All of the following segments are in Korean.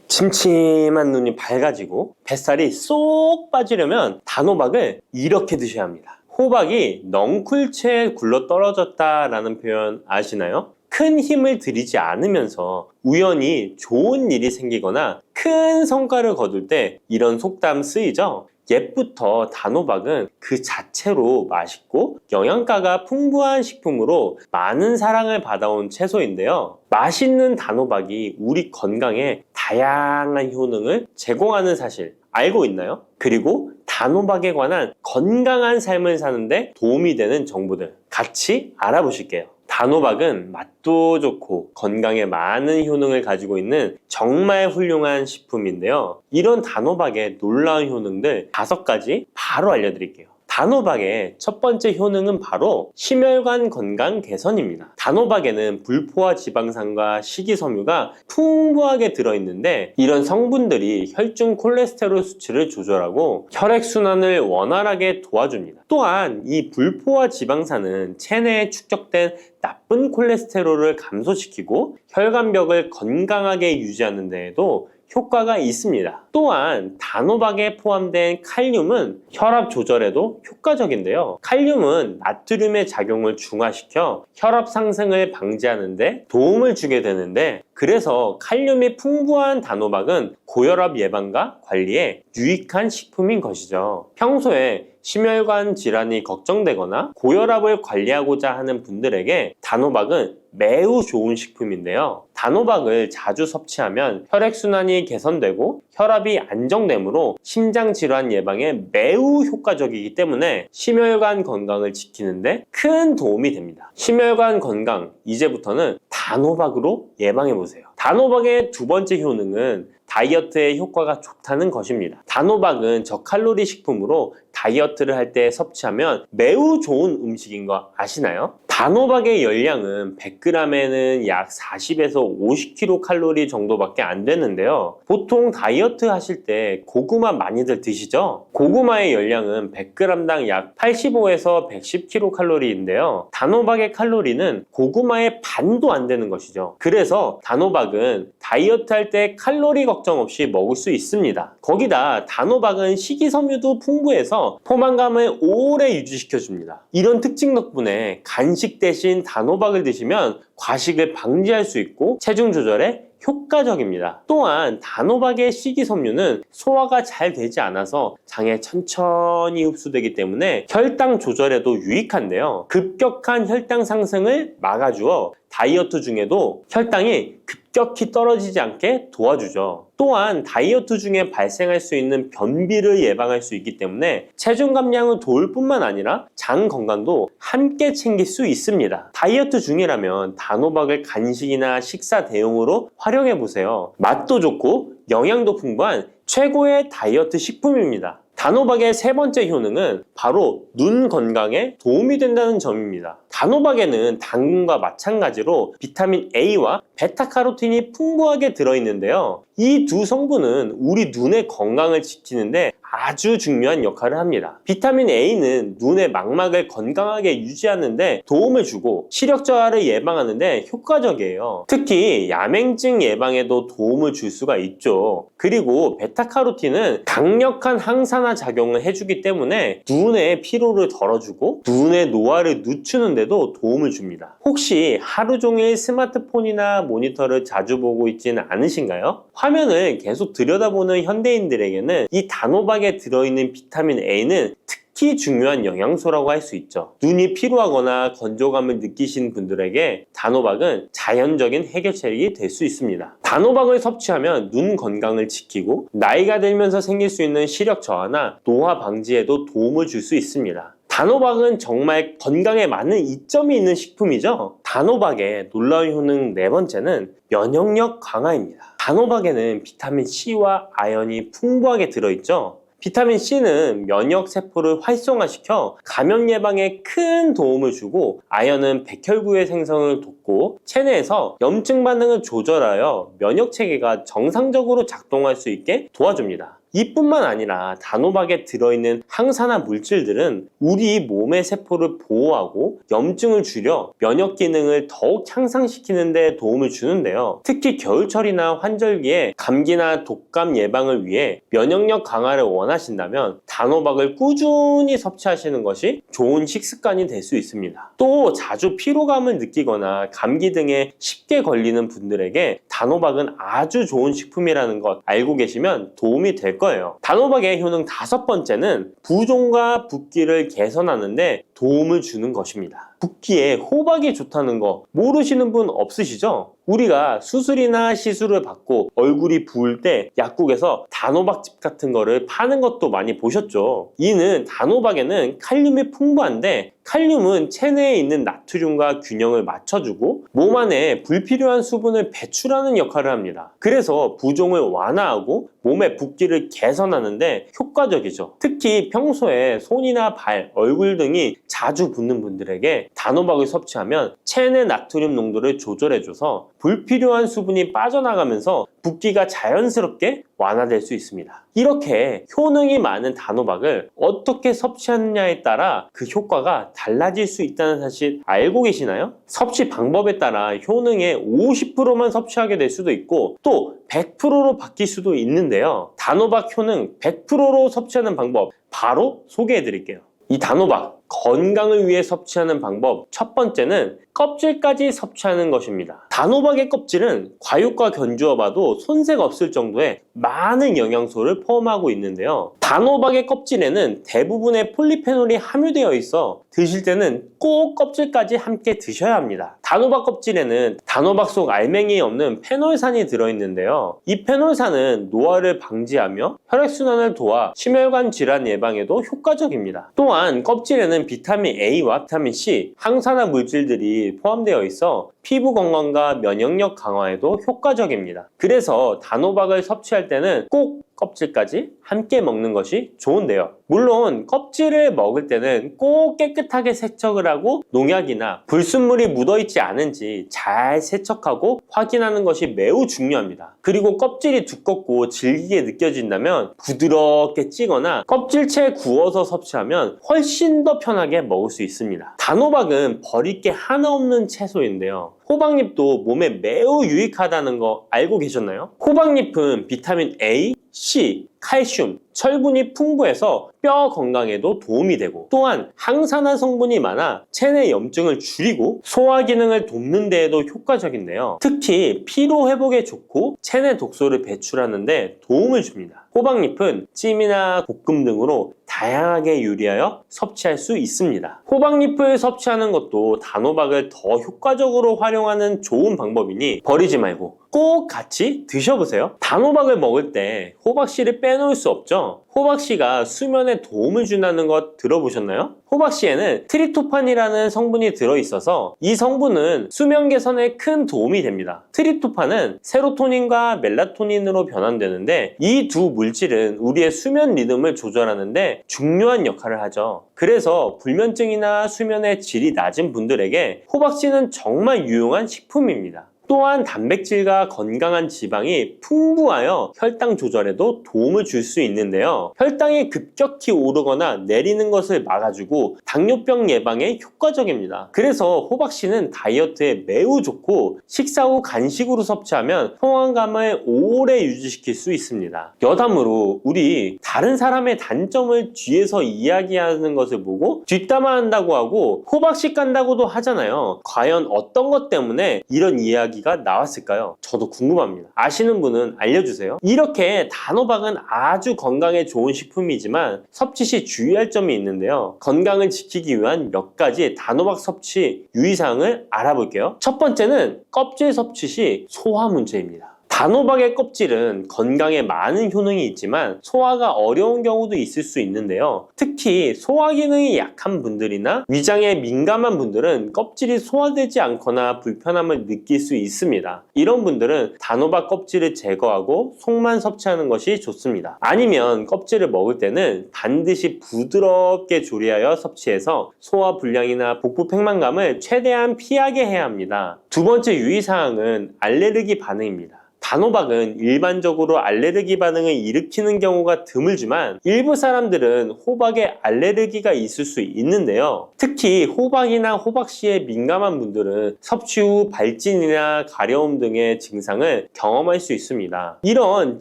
침침한 눈이 밝아지고 뱃살이 쏙 빠지려면 단호박을 이렇게 드셔야 합니다. 호박이 넝쿨채에 굴러 떨어졌다라는 표현 아시나요? 큰 힘을 들이지 않으면서 우연히 좋은 일이 생기거나 큰 성과를 거둘 때 이런 속담 쓰이죠? 옛부터 단호박은 그 자체로 맛있고 영양가가 풍부한 식품으로 많은 사랑을 받아온 채소인데요. 맛있는 단호박이 우리 건강에 다양한 효능을 제공하는 사실 알고 있나요? 그리고 단호박에 관한 건강한 삶을 사는데 도움이 되는 정보들 같이 알아보실게요. 단호박은 맛도 좋고 건강에 많은 효능을 가지고 있는 정말 훌륭한 식품인데요. 이런 단호박의 놀라운 효능들 5가지 바로 알려드릴게요. 단호박의 첫 번째 효능은 바로 심혈관 건강 개선입니다. 단호박에는 불포화 지방산과 식이섬유가 풍부하게 들어있는데 이런 성분들이 혈중 콜레스테롤 수치를 조절하고 혈액순환을 원활하게 도와줍니다. 또한 이 불포화 지방산은 체내에 축적된 나쁜 콜레스테롤을 감소시키고 혈관벽을 건강하게 유지하는 데에도 효과가 있습니다. 또한 단호박에 포함된 칼륨은 혈압 조절에도 효과적인데요. 칼륨은 나트륨의 작용을 중화시켜 혈압 상승을 방지하는 데 도움을 주게 되는데 그래서 칼륨이 풍부한 단호박은 고혈압 예방과 관리에 유익한 식품인 것이죠. 평소에 심혈관 질환이 걱정되거나 고혈압을 관리하고자 하는 분들에게 단호박은 매우 좋은 식품인데요. 단호박을 자주 섭취하면 혈액순환이 개선되고 혈압이 안정되므로 심장질환 예방에 매우 효과적이기 때문에 심혈관 건강을 지키는데 큰 도움이 됩니다. 심혈관 건강, 이제부터는 단호박으로 예방해보세요. 단호박의 두 번째 효능은 다이어트에 효과가 좋다는 것입니다. 단호박은 저칼로리 식품으로 다이어트를 할 때 섭취하면 매우 좋은 음식인 거 아시나요? 단호박의 열량은 100g에는 약 40에서 50kcal 정도밖에 안 되는데요. 보통 다이어트 하실 때 고구마 많이들 드시죠? 고구마의 열량은 100g당 약 85에서 110kcal인데요. 단호박의 칼로리는 고구마의 반도 안 되는 것이죠. 그래서 단호박은 다이어트 할 때 칼로리 걱정 없이 먹을 수 있습니다. 거기다 단호박은 식이섬유도 풍부해서 포만감을 오래 유지시켜줍니다. 이런 특징 덕분에 간식 대신 단호박을 드시면 과식을 방지할 수 있고 체중 조절에 효과적입니다. 또한 단호박의 식이섬유는 소화가 잘 되지 않아서 장에 천천히 흡수되기 때문에 혈당 조절에도 유익한데요. 급격한 혈당 상승을 막아주어 다이어트 중에도 혈당이 급격히 떨어지지 않게 도와주죠. 또한 다이어트 중에 발생할 수 있는 변비를 예방할 수 있기 때문에 체중 감량을 도울 뿐만 아니라 장 건강도 함께 챙길 수 있습니다. 다이어트 중이라면 단호박을 간식이나 식사 대용으로 활용해보세요. 맛도 좋고 영양도 풍부한 최고의 다이어트 식품입니다. 단호박의 세 번째 효능은 바로 눈 건강에 도움이 된다는 점입니다. 단호박에는 당근과 마찬가지로 비타민 A와 베타카로틴이 풍부하게 들어있는데요. 이 두 성분은 우리 눈의 건강을 지키는데 아주 중요한 역할을 합니다. 비타민 A는 눈의 망막을 건강하게 유지하는데 도움을 주고 시력 저하를 예방하는데 효과적이에요. 특히 야맹증 예방에도 도움을 줄 수가 있죠. 그리고 베타카로틴은 강력한 항산화 작용을 해주기 때문에 눈의 피로를 덜어주고 눈의 노화를 늦추는데도 도움을 줍니다. 혹시 하루 종일 스마트폰이나 모니터를 자주 보고 있지는 않으신가요? 화면을 계속 들여다보는 현대인들에게는 이 단호박에 들어있는 비타민 A는 특히 중요한 영양소라고 할 수 있죠. 눈이 피로하거나 건조감을 느끼신 분들에게 단호박은 자연적인 해결책이 될 수 있습니다. 단호박을 섭취하면 눈 건강을 지키고 나이가 들면서 생길 수 있는 시력 저하나 노화 방지에도 도움을 줄 수 있습니다. 단호박은 정말 건강에 많은 이점이 있는 식품이죠. 단호박의 놀라운 효능 네 번째는 면역력 강화입니다. 단호박에는 비타민 C와 아연이 풍부하게 들어있죠. 비타민 C는 면역 세포를 활성화시켜 감염 예방에 큰 도움을 주고 아연은 백혈구의 생성을 돕고 체내에서 염증 반응을 조절하여 면역 체계가 정상적으로 작동할 수 있게 도와줍니다. 이뿐만 아니라 단호박에 들어있는 항산화 물질들은 우리 몸의 세포를 보호하고 염증을 줄여 면역 기능을 더욱 향상시키는 데 도움을 주는데요. 특히 겨울철이나 환절기에 감기나 독감 예방을 위해 면역력 강화를 원하신다면 단호박을 꾸준히 섭취하시는 것이 좋은 식습관이 될 수 있습니다. 또 자주 피로감을 느끼거나 감기 등에 쉽게 걸리는 분들에게 단호박은 아주 좋은 식품이라는 것 알고 계시면 도움이 될 거예요. 단호박의 효능 5번째는 부종과 붓기를 개선하는데 도움을 주는 것입니다. 붓기에 호박이 좋다는 거 모르시는 분 없으시죠? 우리가 수술이나 시술을 받고 얼굴이 부을 때 약국에서 단호박즙 같은 거를 파는 것도 많이 보셨죠? 이는 단호박에는 칼륨이 풍부한데 칼륨은 체내에 있는 나트륨과 균형을 맞춰주고 몸 안에 불필요한 수분을 배출하는 역할을 합니다. 그래서 부종을 완화하고 몸의 붓기를 개선하는데 효과적이죠. 특히 평소에 손이나 발, 얼굴 등이 자주 붓는 분들에게 단호박을 섭취하면 체내 나트륨 농도를 조절해줘서 불필요한 수분이 빠져나가면서 붓기가 자연스럽게 완화될 수 있습니다. 이렇게 효능이 많은 단호박을 어떻게 섭취하느냐에 따라 그 효과가 달라질 수 있다는 사실 알고 계시나요? 섭취 방법에 따라 효능의 50%만 섭취하게 될 수도 있고 또 100%로 바뀔 수도 있는데요. 단호박 효능 100%로 섭취하는 방법 바로 소개해 드릴게요. 이 단호박 건강을 위해 섭취하는 방법 첫 번째는 껍질까지 섭취하는 것입니다. 단호박의 껍질은 과육과 견주어 봐도 손색 없을 정도의 많은 영양소를 포함하고 있는데요. 단호박의 껍질에는 대부분의 폴리페놀이 함유되어 있어 드실 때는 꼭 껍질까지 함께 드셔야 합니다. 단호박 껍질에는 단호박 속 알맹이에 없는 페놀산이 들어있는데요. 이 페놀산은 노화를 방지하며 혈액순환을 도와 심혈관 질환 예방에도 효과적입니다. 또한 껍질에는 비타민 A와 비타민 C, 항산화 물질들이 포함되어 있어 피부 건강과 면역력 강화에도 효과적입니다. 그래서 단호박을 섭취할 때는 꼭 껍질까지 함께 먹는 것이 좋은데요. 물론 껍질을 먹을 때는 꼭 깨끗하게 세척을 하고 농약이나 불순물이 묻어있지 않은지 잘 세척하고 확인하는 것이 매우 중요합니다. 그리고 껍질이 두껍고 질기게 느껴진다면 부드럽게 찌거나 껍질째 구워서 섭취하면 훨씬 더 편하게 먹을 수 있습니다. 단호박은 버릴 게 하나 없는 채소인데요. 호박잎도 몸에 매우 유익하다는 거 알고 계셨나요? 호박잎은 비타민 A, C, 칼슘, 철분이 풍부해서 뼈 건강에도 도움이 되고 또한 항산화 성분이 많아 체내 염증을 줄이고 소화 기능을 돕는 데에도 효과적인데요. 특히 피로 회복에 좋고 체내 독소를 배출하는 데 도움을 줍니다. 호박잎은 찜이나 볶음 등으로 다양하게 요리하여 섭취할 수 있습니다. 호박잎을 섭취하는 것도 단호박을 더 효과적으로 활용하는 좋은 방법이니 버리지 말고 꼭 같이 드셔보세요. 단호박을 먹을 때 호박씨를 빼놓을 수 없죠. 호박씨가 수면에 도움을 준다는 것 들어보셨나요? 호박씨에는 트립토판이라는 성분이 들어있어서 이 성분은 수면 개선에 큰 도움이 됩니다. 트립토판은 세로토닌과 멜라토닌으로 변환되는데 이 두 물질은 우리의 수면 리듬을 조절하는데 중요한 역할을 하죠. 그래서 불면증이나 수면의 질이 낮은 분들에게 호박씨는 정말 유용한 식품입니다. 또한 단백질과 건강한 지방이 풍부하여 혈당 조절에도 도움을 줄 수 있는데요. 혈당이 급격히 오르거나 내리는 것을 막아주고 당뇨병 예방에 효과적입니다. 그래서 호박씨는 다이어트에 매우 좋고 식사 후 간식으로 섭취하면 포만감을 오래 유지시킬 수 있습니다. 여담으로 우리 다른 사람의 단점을 뒤에서 이야기하는 것을 보고 뒷담화한다고 하고 호박씨 깐다고도 하잖아요. 과연 어떤 것 때문에 이런 이야기가 나왔을까요? 저도 궁금합니다. 아시는 분은 알려주세요. 이렇게 단호박은 아주 건강에 좋은 식품이지만 섭취 시 주의할 점이 있는데요. 건강을 지키기 위한 몇 가지 단호박 섭취 유의사항을 알아볼게요. 첫 번째는 껍질 섭취 시 소화 문제입니다. 단호박의 껍질은 건강에 많은 효능이 있지만 소화가 어려운 경우도 있을 수 있는데요. 특히 소화 기능이 약한 분들이나 위장에 민감한 분들은 껍질이 소화되지 않거나 불편함을 느낄 수 있습니다. 이런 분들은 단호박 껍질을 제거하고 속만 섭취하는 것이 좋습니다. 아니면 껍질을 먹을 때는 반드시 부드럽게 조리하여 섭취해서 소화 불량이나 복부 팽만감을 최대한 피하게 해야 합니다. 두 번째 유의사항은 알레르기 반응입니다. 단호박은 일반적으로 알레르기 반응을 일으키는 경우가 드물지만 일부 사람들은 호박에 알레르기가 있을 수 있는데요. 특히 호박이나 호박씨에 민감한 분들은 섭취 후 발진이나 가려움 등의 증상을 경험할 수 있습니다. 이런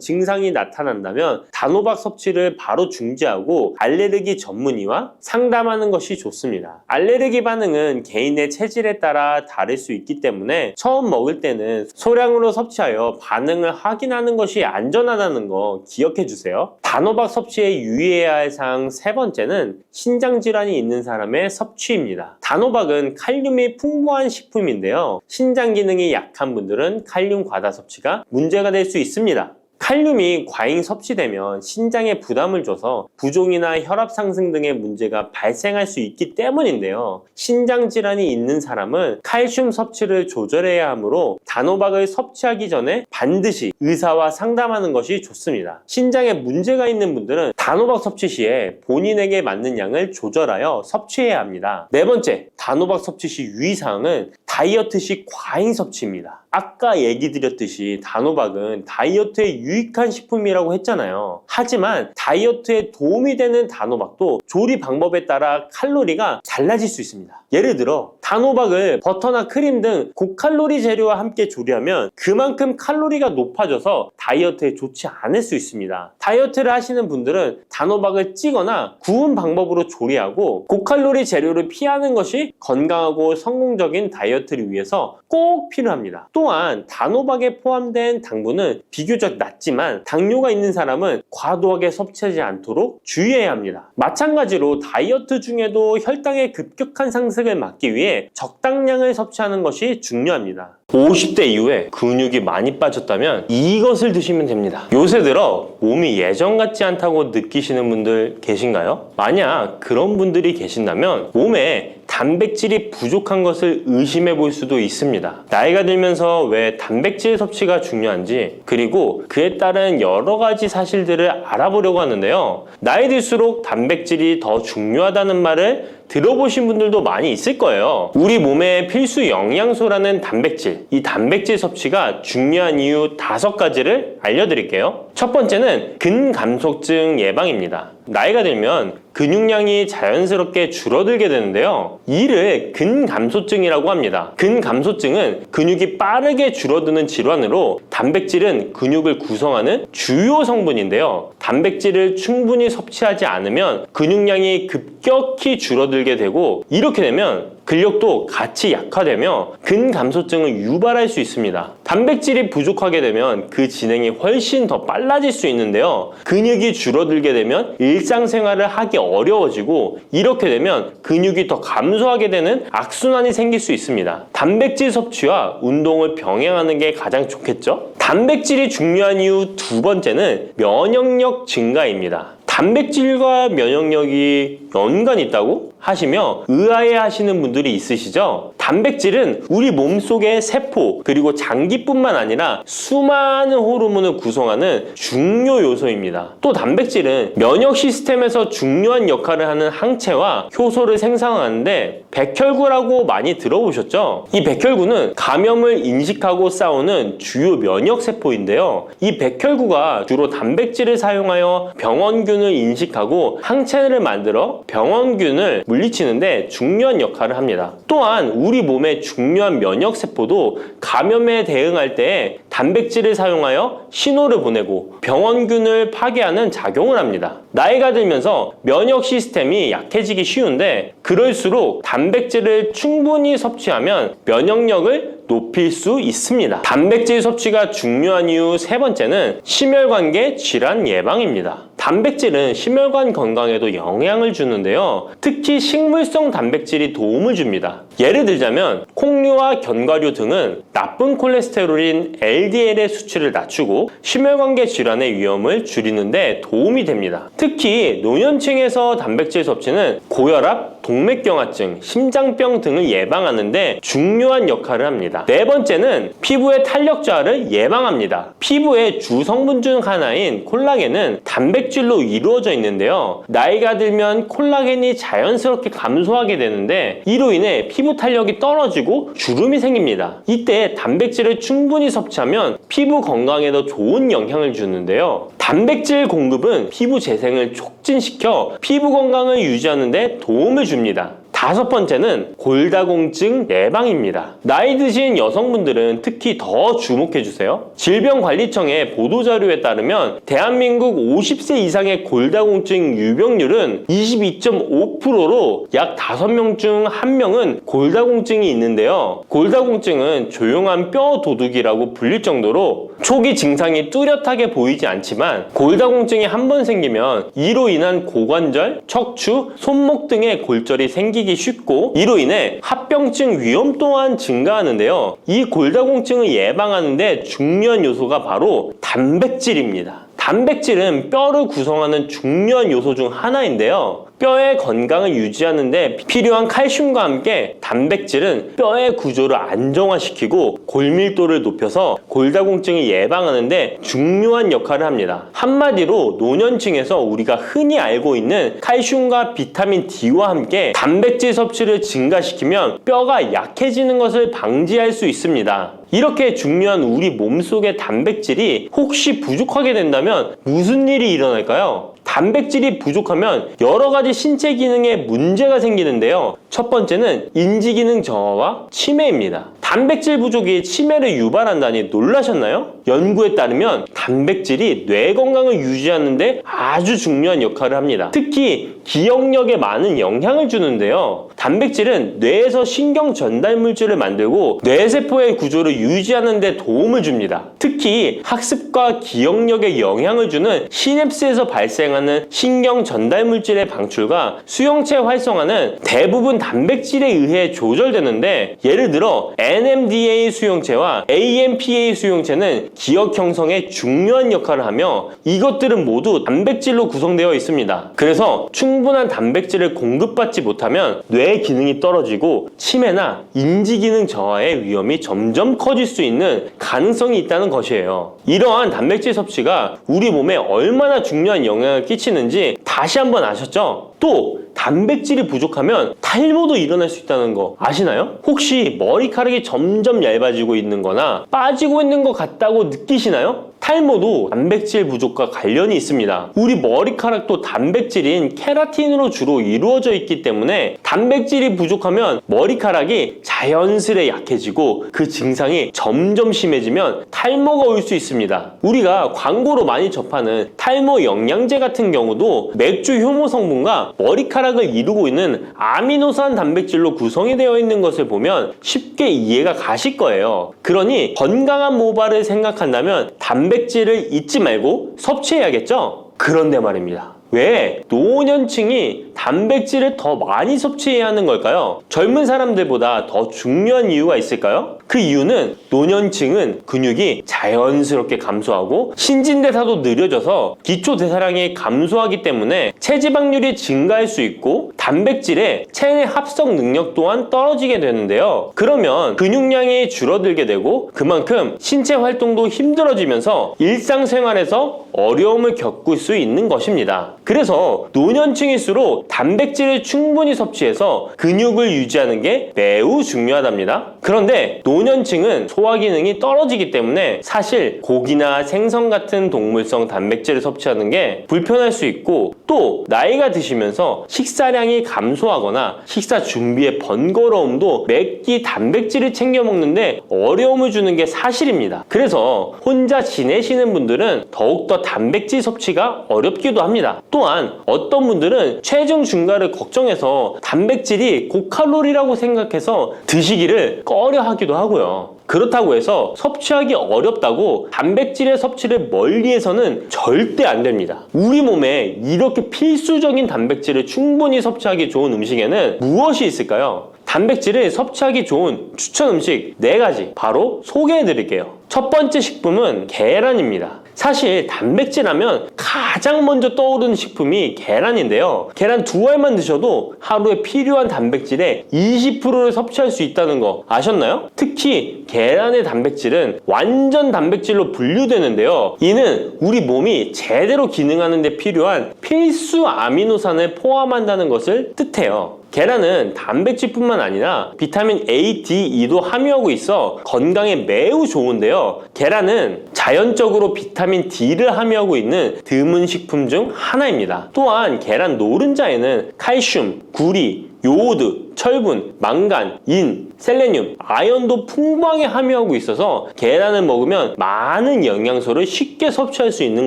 증상이 나타난다면 단호박 섭취를 바로 중지하고 알레르기 전문의와 상담하는 것이 좋습니다. 알레르기 반응은 개인의 체질에 따라 다를 수 있기 때문에 처음 먹을 때는 소량으로 섭취하여 반응을 확인하는 것이 안전하다는 거 기억해 주세요. 단호박 섭취에 유의해야 할 사항 세 번째는 신장 질환이 있는 사람의 섭취입니다. 단호박은 칼륨이 풍부한 식품인데요. 신장 기능이 약한 분들은 칼륨 과다 섭취가 문제가 될 수 있습니다. 칼륨이 과잉 섭취되면 신장에 부담을 줘서 부종이나 혈압 상승 등의 문제가 발생할 수 있기 때문인데요. 신장 질환이 있는 사람은 칼슘 섭취를 조절해야 하므로 단호박을 섭취하기 전에 반드시 의사와 상담하는 것이 좋습니다. 신장에 문제가 있는 분들은 단호박 섭취 시에 본인에게 맞는 양을 조절하여 섭취해야 합니다. 네 번째, 단호박 섭취 시 유의사항은 다이어트 시 과잉 섭취입니다. 아까 얘기 드렸듯이 단호박은 다이어트에 유익한 식품이라고 했잖아요. 하지만 다이어트에 도움이 되는 단호박도 조리 방법에 따라 칼로리가 달라질 수 있습니다. 예를 들어 단호박을 버터나 크림 등 고칼로리 재료와 함께 조리하면 그만큼 칼로리가 높아져서 다이어트에 좋지 않을 수 있습니다. 다이어트를 하시는 분들은 단호박을 찌거나 구운 방법으로 조리하고 고칼로리 재료를 피하는 것이 건강하고 성공적인 다이어트를 위해서 꼭 필요합니다. 또한 단호박에 포함된 당분은 비교적 낮지만 당뇨가 있는 사람은 과도하게 섭취하지 않도록 주의해야 합니다. 마찬가지로 다이어트 중에도 혈당의 급격한 상승을 막기 위해 적당량을 섭취하는 것이 중요합니다. 50대 이후에 근육이 많이 빠졌다면 이것을 드시면 됩니다. 요새 들어 몸이 예전 같지 않다고 느끼시는 분들 계신가요? 만약 그런 분들이 계신다면 몸에 단백질이 부족한 것을 의심해 볼 수도 있습니다. 나이가 들면서 왜 단백질 섭취가 중요한지 그리고 그에 따른 여러 가지 사실들을 알아보려고 하는데요. 나이 들수록 단백질이 더 중요하다는 말을 들어보신 분들도 많이 있을 거예요. 우리 몸의 필수 영양소라는 단백질, 이 단백질 섭취가 중요한 이유 5가지를 알려드릴게요. 첫 번째는 근감소증 예방입니다. 나이가 들면 근육량이 자연스럽게 줄어들게 되는데요. 이를 근감소증이라고 합니다. 근감소증은 근육이 빠르게 줄어드는 질환으로 단백질은 근육을 구성하는 주요 성분인데요. 단백질을 충분히 섭취하지 않으면 근육량이 급격히 줄어들게 되고 이렇게 되면 근력도 같이 약화되며 근감소증을 유발할 수 있습니다. 단백질이 부족하게 되면 그 진행이 훨씬 더 빨라질 수 있는데요. 근육이 줄어들게 되면 일상생활을 하기 어려워지고 이렇게 되면 근육이 더 감소하게 되는 악순환이 생길 수 있습니다. 단백질 섭취와 운동을 병행하는 게 가장 좋겠죠? 단백질이 중요한 이유 2번째는 면역력 증가입니다. 단백질과 면역력이 연관이 있다고 하시며 의아해 하시는 분들이 있으시죠? 단백질은 우리 몸속의 세포 그리고 장기뿐만 아니라 수많은 호르몬을 구성하는 중요 요소입니다. 또 단백질은 면역 시스템에서 중요한 역할을 하는 항체와 효소를 생성하는데 백혈구라고 많이 들어보셨죠? 이 백혈구는 감염을 인식하고 싸우는 주요 면역 세포인데요. 이 백혈구가 주로 단백질을 사용하여 병원균을 인식하고 항체를 만들어 병원균을 물리치는데 중요한 역할을 합니다. 또한 우리 몸의 중요한 면역세포도 감염에 대응할 때 단백질을 사용하여 신호를 보내고 병원균을 파괴하는 작용을 합니다. 나이가 들면서 면역 시스템이 약해지기 쉬운데 그럴수록 단백질을 충분히 섭취하면 면역력을 높일 수 있습니다. 단백질 섭취가 중요한 이유 3번째는 심혈관계 질환 예방입니다. 단백질은 심혈관 건강에도 영향을 주는데요. 특히 식물성 단백질이 도움을 줍니다. 예를 들자면 콩류와 견과류 등은 나쁜 콜레스테롤인 LDL의 수치를 낮추고 심혈관계 질환의 위험을 줄이는 데 도움이 됩니다. 특히 노년층에서 단백질 섭취는 고혈압, 동맥경화증, 심장병 등을 예방하는데 중요한 역할을 합니다. 네 번째는 피부의 탄력 저하를 예방합니다. 피부의 주 성분 중 하나인 콜라겐은 단백질로 이루어져 있는데요. 나이가 들면 콜라겐이 자연스럽게 감소하게 되는데 이로 인해 피부 탄력이 떨어지고 주름이 생깁니다. 이때 단백질을 충분히 섭취하면 피부 건강에도 좋은 영향을 주는데요. 단백질 공급은 피부 재생을 촉진시켜 피부 건강을 유지하는 데 도움을 줍니다. 다섯 번째는 골다공증 예방입니다. 나이 드신 여성분들은 특히 더 주목해주세요. 질병관리청의 보도자료에 따르면 대한민국 50세 이상의 골다공증 유병률은 22.5%로 약 5명 중 1명은 골다공증이 있는데요. 골다공증은 조용한 뼈 도둑이라고 불릴 정도로 초기 증상이 뚜렷하게 보이지 않지만 골다공증이 한 번 생기면 이로 인한 고관절, 척추, 손목 등의 골절이 생기기 쉽고 이로 인해 합병증 위험 또한 증가하는데요. 이 골다공증을 예방하는 데 중요한 요소가 바로 단백질입니다. 단백질은 뼈를 구성하는 중요한 요소 중 하나인데요. 뼈의 건강을 유지하는 데 필요한 칼슘과 함께 단백질은 뼈의 구조를 안정화시키고 골밀도를 높여서 골다공증을 예방하는 데 중요한 역할을 합니다. 한마디로 노년층에서 우리가 흔히 알고 있는 칼슘과 비타민 D와 함께 단백질 섭취를 증가시키면 뼈가 약해지는 것을 방지할 수 있습니다. 이렇게 중요한 우리 몸속의 단백질이 혹시 부족하게 된다면 무슨 일이 일어날까요? 단백질이 부족하면 여러 가지 신체 기능에 문제가 생기는데요. 첫 번째는 인지 기능 저하와 치매입니다. 단백질 부족이 치매를 유발한다니 놀라셨나요? 연구에 따르면 단백질이 뇌 건강을 유지하는 데 아주 중요한 역할을 합니다. 특히 기억력에 많은 영향을 주는데요. 단백질은 뇌에서 신경 전달 물질을 만들고 뇌세포의 구조를 유지하는 데 도움을 줍니다. 특히 학습과 기억력에 영향을 주는 시냅스에서 발생하는 신경 전달 물질의 방출과 수용체 활성화는 대부분 단백질에 의해 조절되는데 예를 들어 NMDA 수용체와 AMPA 수용체는 기억 형성에 중요한 역할을 하며 이것들은 모두 단백질로 구성되어 있습니다. 그래서 충분한 단백질을 공급받지 못하면 뇌 기능이 떨어지고 치매나 인지 기능 저하의 위험이 점점 커질 수 있는 가능성이 있다는 것이에요. 이러한 단백질 섭취가 우리 몸에 얼마나 중요한 영향을 끼치는지 다시 한번 아셨죠? 또 단백질이 부족하면 탈모도 일어날 수 있다는 거 아시나요? 혹시 머리카락이 점점 얇아지고 있는 거나 빠지고 있는 것 같다고 느끼시나요? 탈모도 단백질 부족과 관련이 있습니다. 우리 머리카락도 단백질인 케라틴으로 주로 이루어져 있기 때문에 단백질이 부족하면 머리카락이 자연스레 약해지고 그 증상이 점점 심해지면 탈모가 올 수 있습니다. 우리가 광고로 많이 접하는 탈모 영양제 같은 경우도 맥주 효모 성분과 머리카락을 이루고 있는 아미노산 단백질로 구성이 되어 있는 것을 보면 쉽게 이해가 가실 거예요. 그러니 건강한 모발을 생각한다면 단백질을 잊지 말고 섭취해야겠죠? 그런데 말입니다. 왜 노년층이 단백질을 더 많이 섭취해야 하는 걸까요? 젊은 사람들보다 더 중요한 이유가 있을까요? 그 이유는 노년층은 근육이 자연스럽게 감소하고 신진대사도 느려져서 기초대사량이 감소하기 때문에 체지방률이 증가할 수 있고 단백질의 체내 합성 능력 또한 떨어지게 되는데요. 그러면 근육량이 줄어들게 되고 그만큼 신체 활동도 힘들어지면서 일상생활에서 어려움을 겪을 수 있는 것입니다. 그래서 노년층일수록 단백질을 충분히 섭취해서 근육을 유지하는 게 매우 중요하답니다. 그런데 노년층은 소화 기능이 떨어지기 때문에 사실 고기나 생선 같은 동물성 단백질을 섭취하는 게 불편할 수 있고 또 나이가 드시면서 식사량이 감소하거나 식사 준비의 번거로움도 매끼 단백질을 챙겨 먹는데 어려움을 주는 게 사실입니다. 그래서 혼자 지내시는 분들은 더욱더 단백질 섭취가 어렵기도 합니다. 또한 어떤 분들은 체중 증가를 걱정해서 단백질이 고칼로리라고 생각해서 드시기를 꺼려 하기도 하고요. 그렇다고 해서 섭취하기 어렵다고 단백질의 섭취를 멀리해서는 절대 안 됩니다. 우리 몸에 이렇게 필수적인 단백질을 충분히 섭취하기 좋은 음식에는 무엇이 있을까요? 단백질을 섭취하기 좋은 추천 음식 4가지 바로 소개해 드릴게요. 첫 번째 식품은 계란입니다. 사실 단백질 하면 가장 먼저 떠오르는 식품이 계란인데요. 계란 2알만 드셔도 하루에 필요한 단백질의 20%를 섭취할 수 있다는 거 아셨나요? 특히 계란의 단백질은 완전 단백질로 분류되는데요. 이는 우리 몸이 제대로 기능하는 데 필요한 필수 아미노산을 포함한다는 것을 뜻해요. 계란은 단백질뿐만 아니라 비타민 A, D, E도 함유하고 있어 건강에 매우 좋은데요. 계란은 자연적으로 비타민 D를 함유하고 있는 드문 식품 중 하나입니다. 또한 계란 노른자에는 칼슘, 구리, 요오드, 철분, 망간, 인, 셀레늄, 아연도 풍부하게 함유하고 있어서 계란을 먹으면 많은 영양소를 쉽게 섭취할 수 있는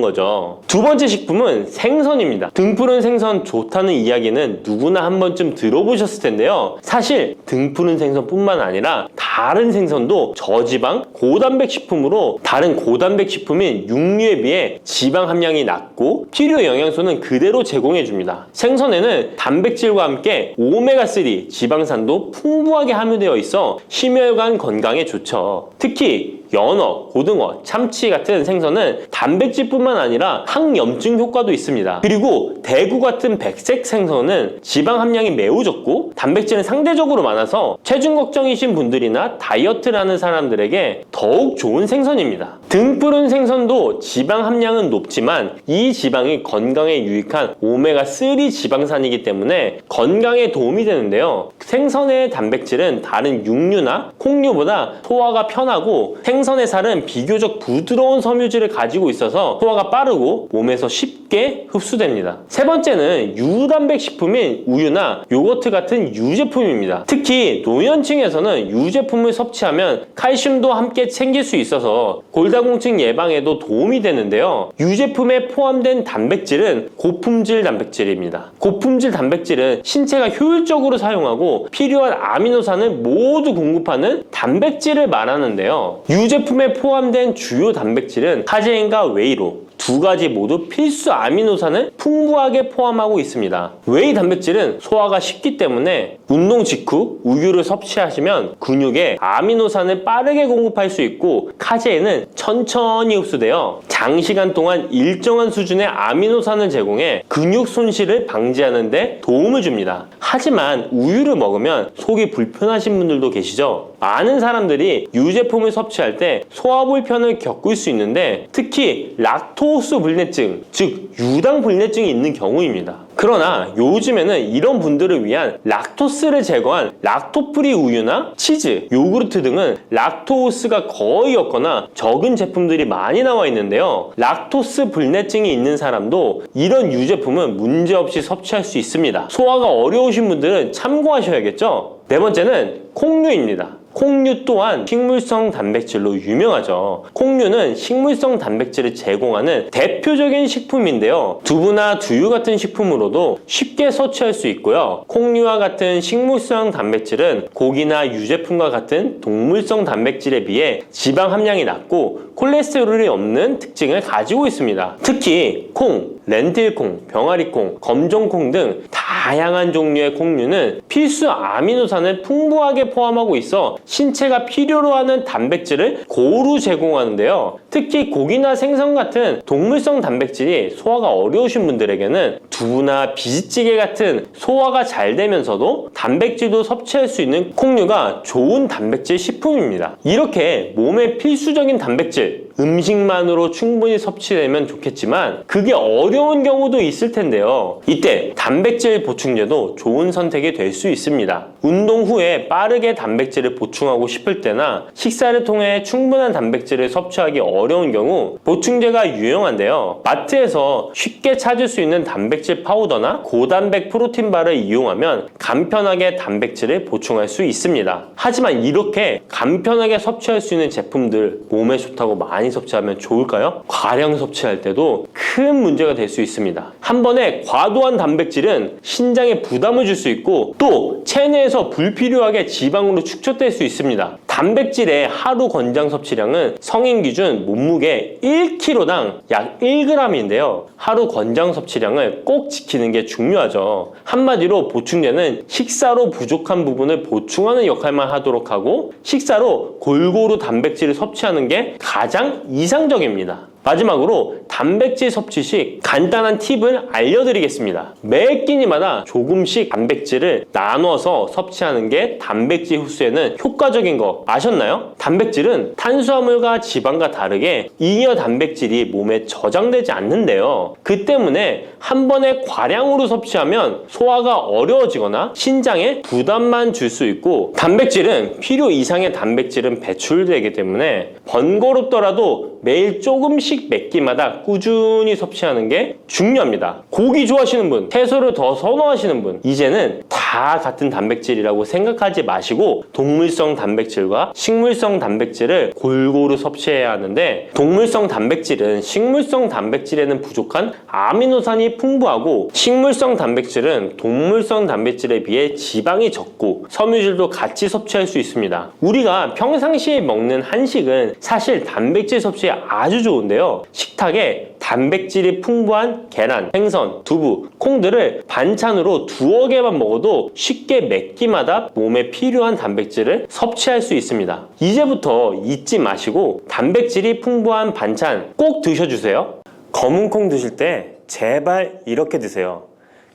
거죠. 두 번째 식품은 생선입니다. 등푸른 생선 좋다는 이야기는 누구나 한 번쯤 들어보셨을 텐데요. 사실 등푸른 생선뿐만 아니라 다른 생선도 저지방, 고단백 식품으로 다른 고단백 식품인 육류에 비해 지방 함량이 낮고 필요 영양소는 그대로 제공해줍니다. 생선에는 단백질과 함께 오메가3, 지방산도 풍부하게 함유되어 있어 심혈관 건강에 좋죠. 특히 연어, 고등어, 참치 같은 생선은 단백질뿐만 아니라 항염증 효과도 있습니다. 그리고 대구 같은 백색 생선은 지방 함량이 매우 적고 단백질은 상대적으로 많아서 체중 걱정이신 분들이나 다이어트를 하는 사람들에게 더욱 좋은 생선입니다. 등푸른 생선도 지방 함량은 높지만 이 지방이 건강에 유익한 오메가3 지방산이기 때문에 건강에 도움이 되는데요. 생선의 단백질은 다른 육류나 콩류보다 소화가 편하고 생선의 살은 비교적 부드러운 섬유질을 가지고 있어서 소화가 빠르고 몸에서 쉽게 흡수됩니다. 세 번째는 유단백 식품인 우유나 요거트 같은 유제품입니다. 특히 노년층에서는 유제품을 섭취하면 칼슘도 함께 챙길 수 있어서 골다공증 예방에도 도움이 되는데요. 유제품에 포함된 단백질은 고품질 단백질입니다. 고품질 단백질은 신체가 효율적으로 사용하고 필요한 아미노산을 모두 공급하는 단백질을 말하는데요. 유제품에 포함된 주요 단백질은 카제인과 웨이로 두 가지 모두 필수 아미노산을 풍부하게 포함하고 있습니다. 웨이 단백질은 소화가 쉽기 때문에 운동 직후 우유를 섭취하시면 근육에 아미노산을 빠르게 공급할 수 있고 카제인은 천천히 흡수되어 장시간 동안 일정한 수준의 아미노산을 제공해 근육 손실을 방지하는 데 도움을 줍니다. 하지만 우유를 먹으면 속이 불편하신 분들도 계시죠? 많은 사람들이 유제품을 섭취할 때 소화 불편을 겪을 수 있는데 특히 락토스 불내증, 즉 유당 불내증이 있는 경우입니다. 그러나 요즘에는 이런 분들을 위한 락토스를 제거한 락토프리 우유나 치즈, 요구르트 등은 락토스가 거의 없거나 적은 제품들이 많이 나와 있는데요. 락토스 불내증이 있는 사람도 이런 유제품은 문제없이 섭취할 수 있습니다. 소화가 어려우신 분들은 참고하셔야겠죠? 네 번째는 콩류입니다. 콩류 또한 식물성 단백질로 유명하죠. 콩류는 식물성 단백질을 제공하는 대표적인 식품인데요. 두부나 두유 같은 식품으로도 쉽게 섭취할 수 있고요. 콩류와 같은 식물성 단백질은 고기나 유제품과 같은 동물성 단백질에 비해 지방 함량이 낮고 콜레스테롤이 없는 특징을 가지고 있습니다. 특히 콩, 렌틸콩, 병아리콩, 검정콩 등 다양한 종류의 콩류는 필수 아미노산을 풍부하게 포함하고 있어 신체가 필요로 하는 단백질을 고루 제공하는데요. 특히 고기나 생선 같은 동물성 단백질이 소화가 어려우신 분들에게는 두부나 비지찌개 같은 소화가 잘 되면서도 단백질도 섭취할 수 있는 콩류가 좋은 단백질 식품입니다. 이렇게 몸에 필수적인 단백질, 음식만으로 충분히 섭취되면 좋겠지만 그게 어려운 경우도 있을 텐데요. 이때 단백질 보충제도 좋은 선택이 될 수 있습니다. 운동 후에 빠르게 단백질을 보충하고 싶을 때나 식사를 통해 충분한 단백질을 섭취하기 어려운 경우 보충제가 유용한데요. 마트에서 쉽게 찾을 수 있는 단백질 파우더나 고단백 프로틴바를 이용하면 간편하게 단백질을 보충할 수 있습니다. 하지만 이렇게 간편하게 섭취할 수 있는 제품들 몸에 좋다고 많이 섭취하면 좋을까요? 과량 섭취할 때도 큰 문제가 될 수 있습니다. 한 번에 과도한 단백질은 신장에 부담을 줄 수 있고 또 체내에서 불필요하게 지방으로 축적될 수 있습니다. 단백질의 하루 권장 섭취량은 성인 기준 몸무게 1kg당 약 1g인데요. 하루 권장 섭취량을 꼭 지키는 게 중요하죠. 한마디로 보충제는 식사로 부족한 부분을 보충하는 역할만 하도록 하고 식사로 골고루 단백질을 섭취하는 게 가장 이상적입니다. 마지막으로 단백질 섭취 시 간단한 팁을 알려드리겠습니다. 매 끼니마다 조금씩 단백질을 나눠서 섭취하는 게 단백질 흡수에는 효과적인 거 아셨나요? 단백질은 탄수화물과 지방과 다르게 잉여 단백질이 몸에 저장되지 않는데요. 그 때문에 한 번에 과량으로 섭취하면 소화가 어려워지거나 신장에 부담만 줄 수 있고, 단백질은 필요 이상의 단백질은 배출되기 때문에 번거롭더라도 매일 조금씩 몇 끼마다 꾸준히 섭취하는 게 중요합니다. 고기 좋아하시는 분, 채소를 더 선호하시는 분, 이제는 다 같은 단백질이라고 생각하지 마시고 동물성 단백질과 식물성 단백질을 골고루 섭취해야 하는데, 동물성 단백질은 식물성 단백질에는 부족한 아미노산이 풍부하고, 식물성 단백질은 동물성 단백질에 비해 지방이 적고 섬유질도 같이 섭취할 수 있습니다. 우리가 평상시에 먹는 한식은 사실 단백질 섭취에 아주 좋은데요. 식탁에 단백질이 풍부한 계란, 생선, 두부, 콩들을 반찬으로 두어 개만 먹어도 쉽게 몇 끼마다 몸에 필요한 단백질을 섭취할 수 있습니다. 이제부터 잊지 마시고 단백질이 풍부한 반찬 꼭 드셔주세요. 검은 콩 드실 때 제발 이렇게 드세요.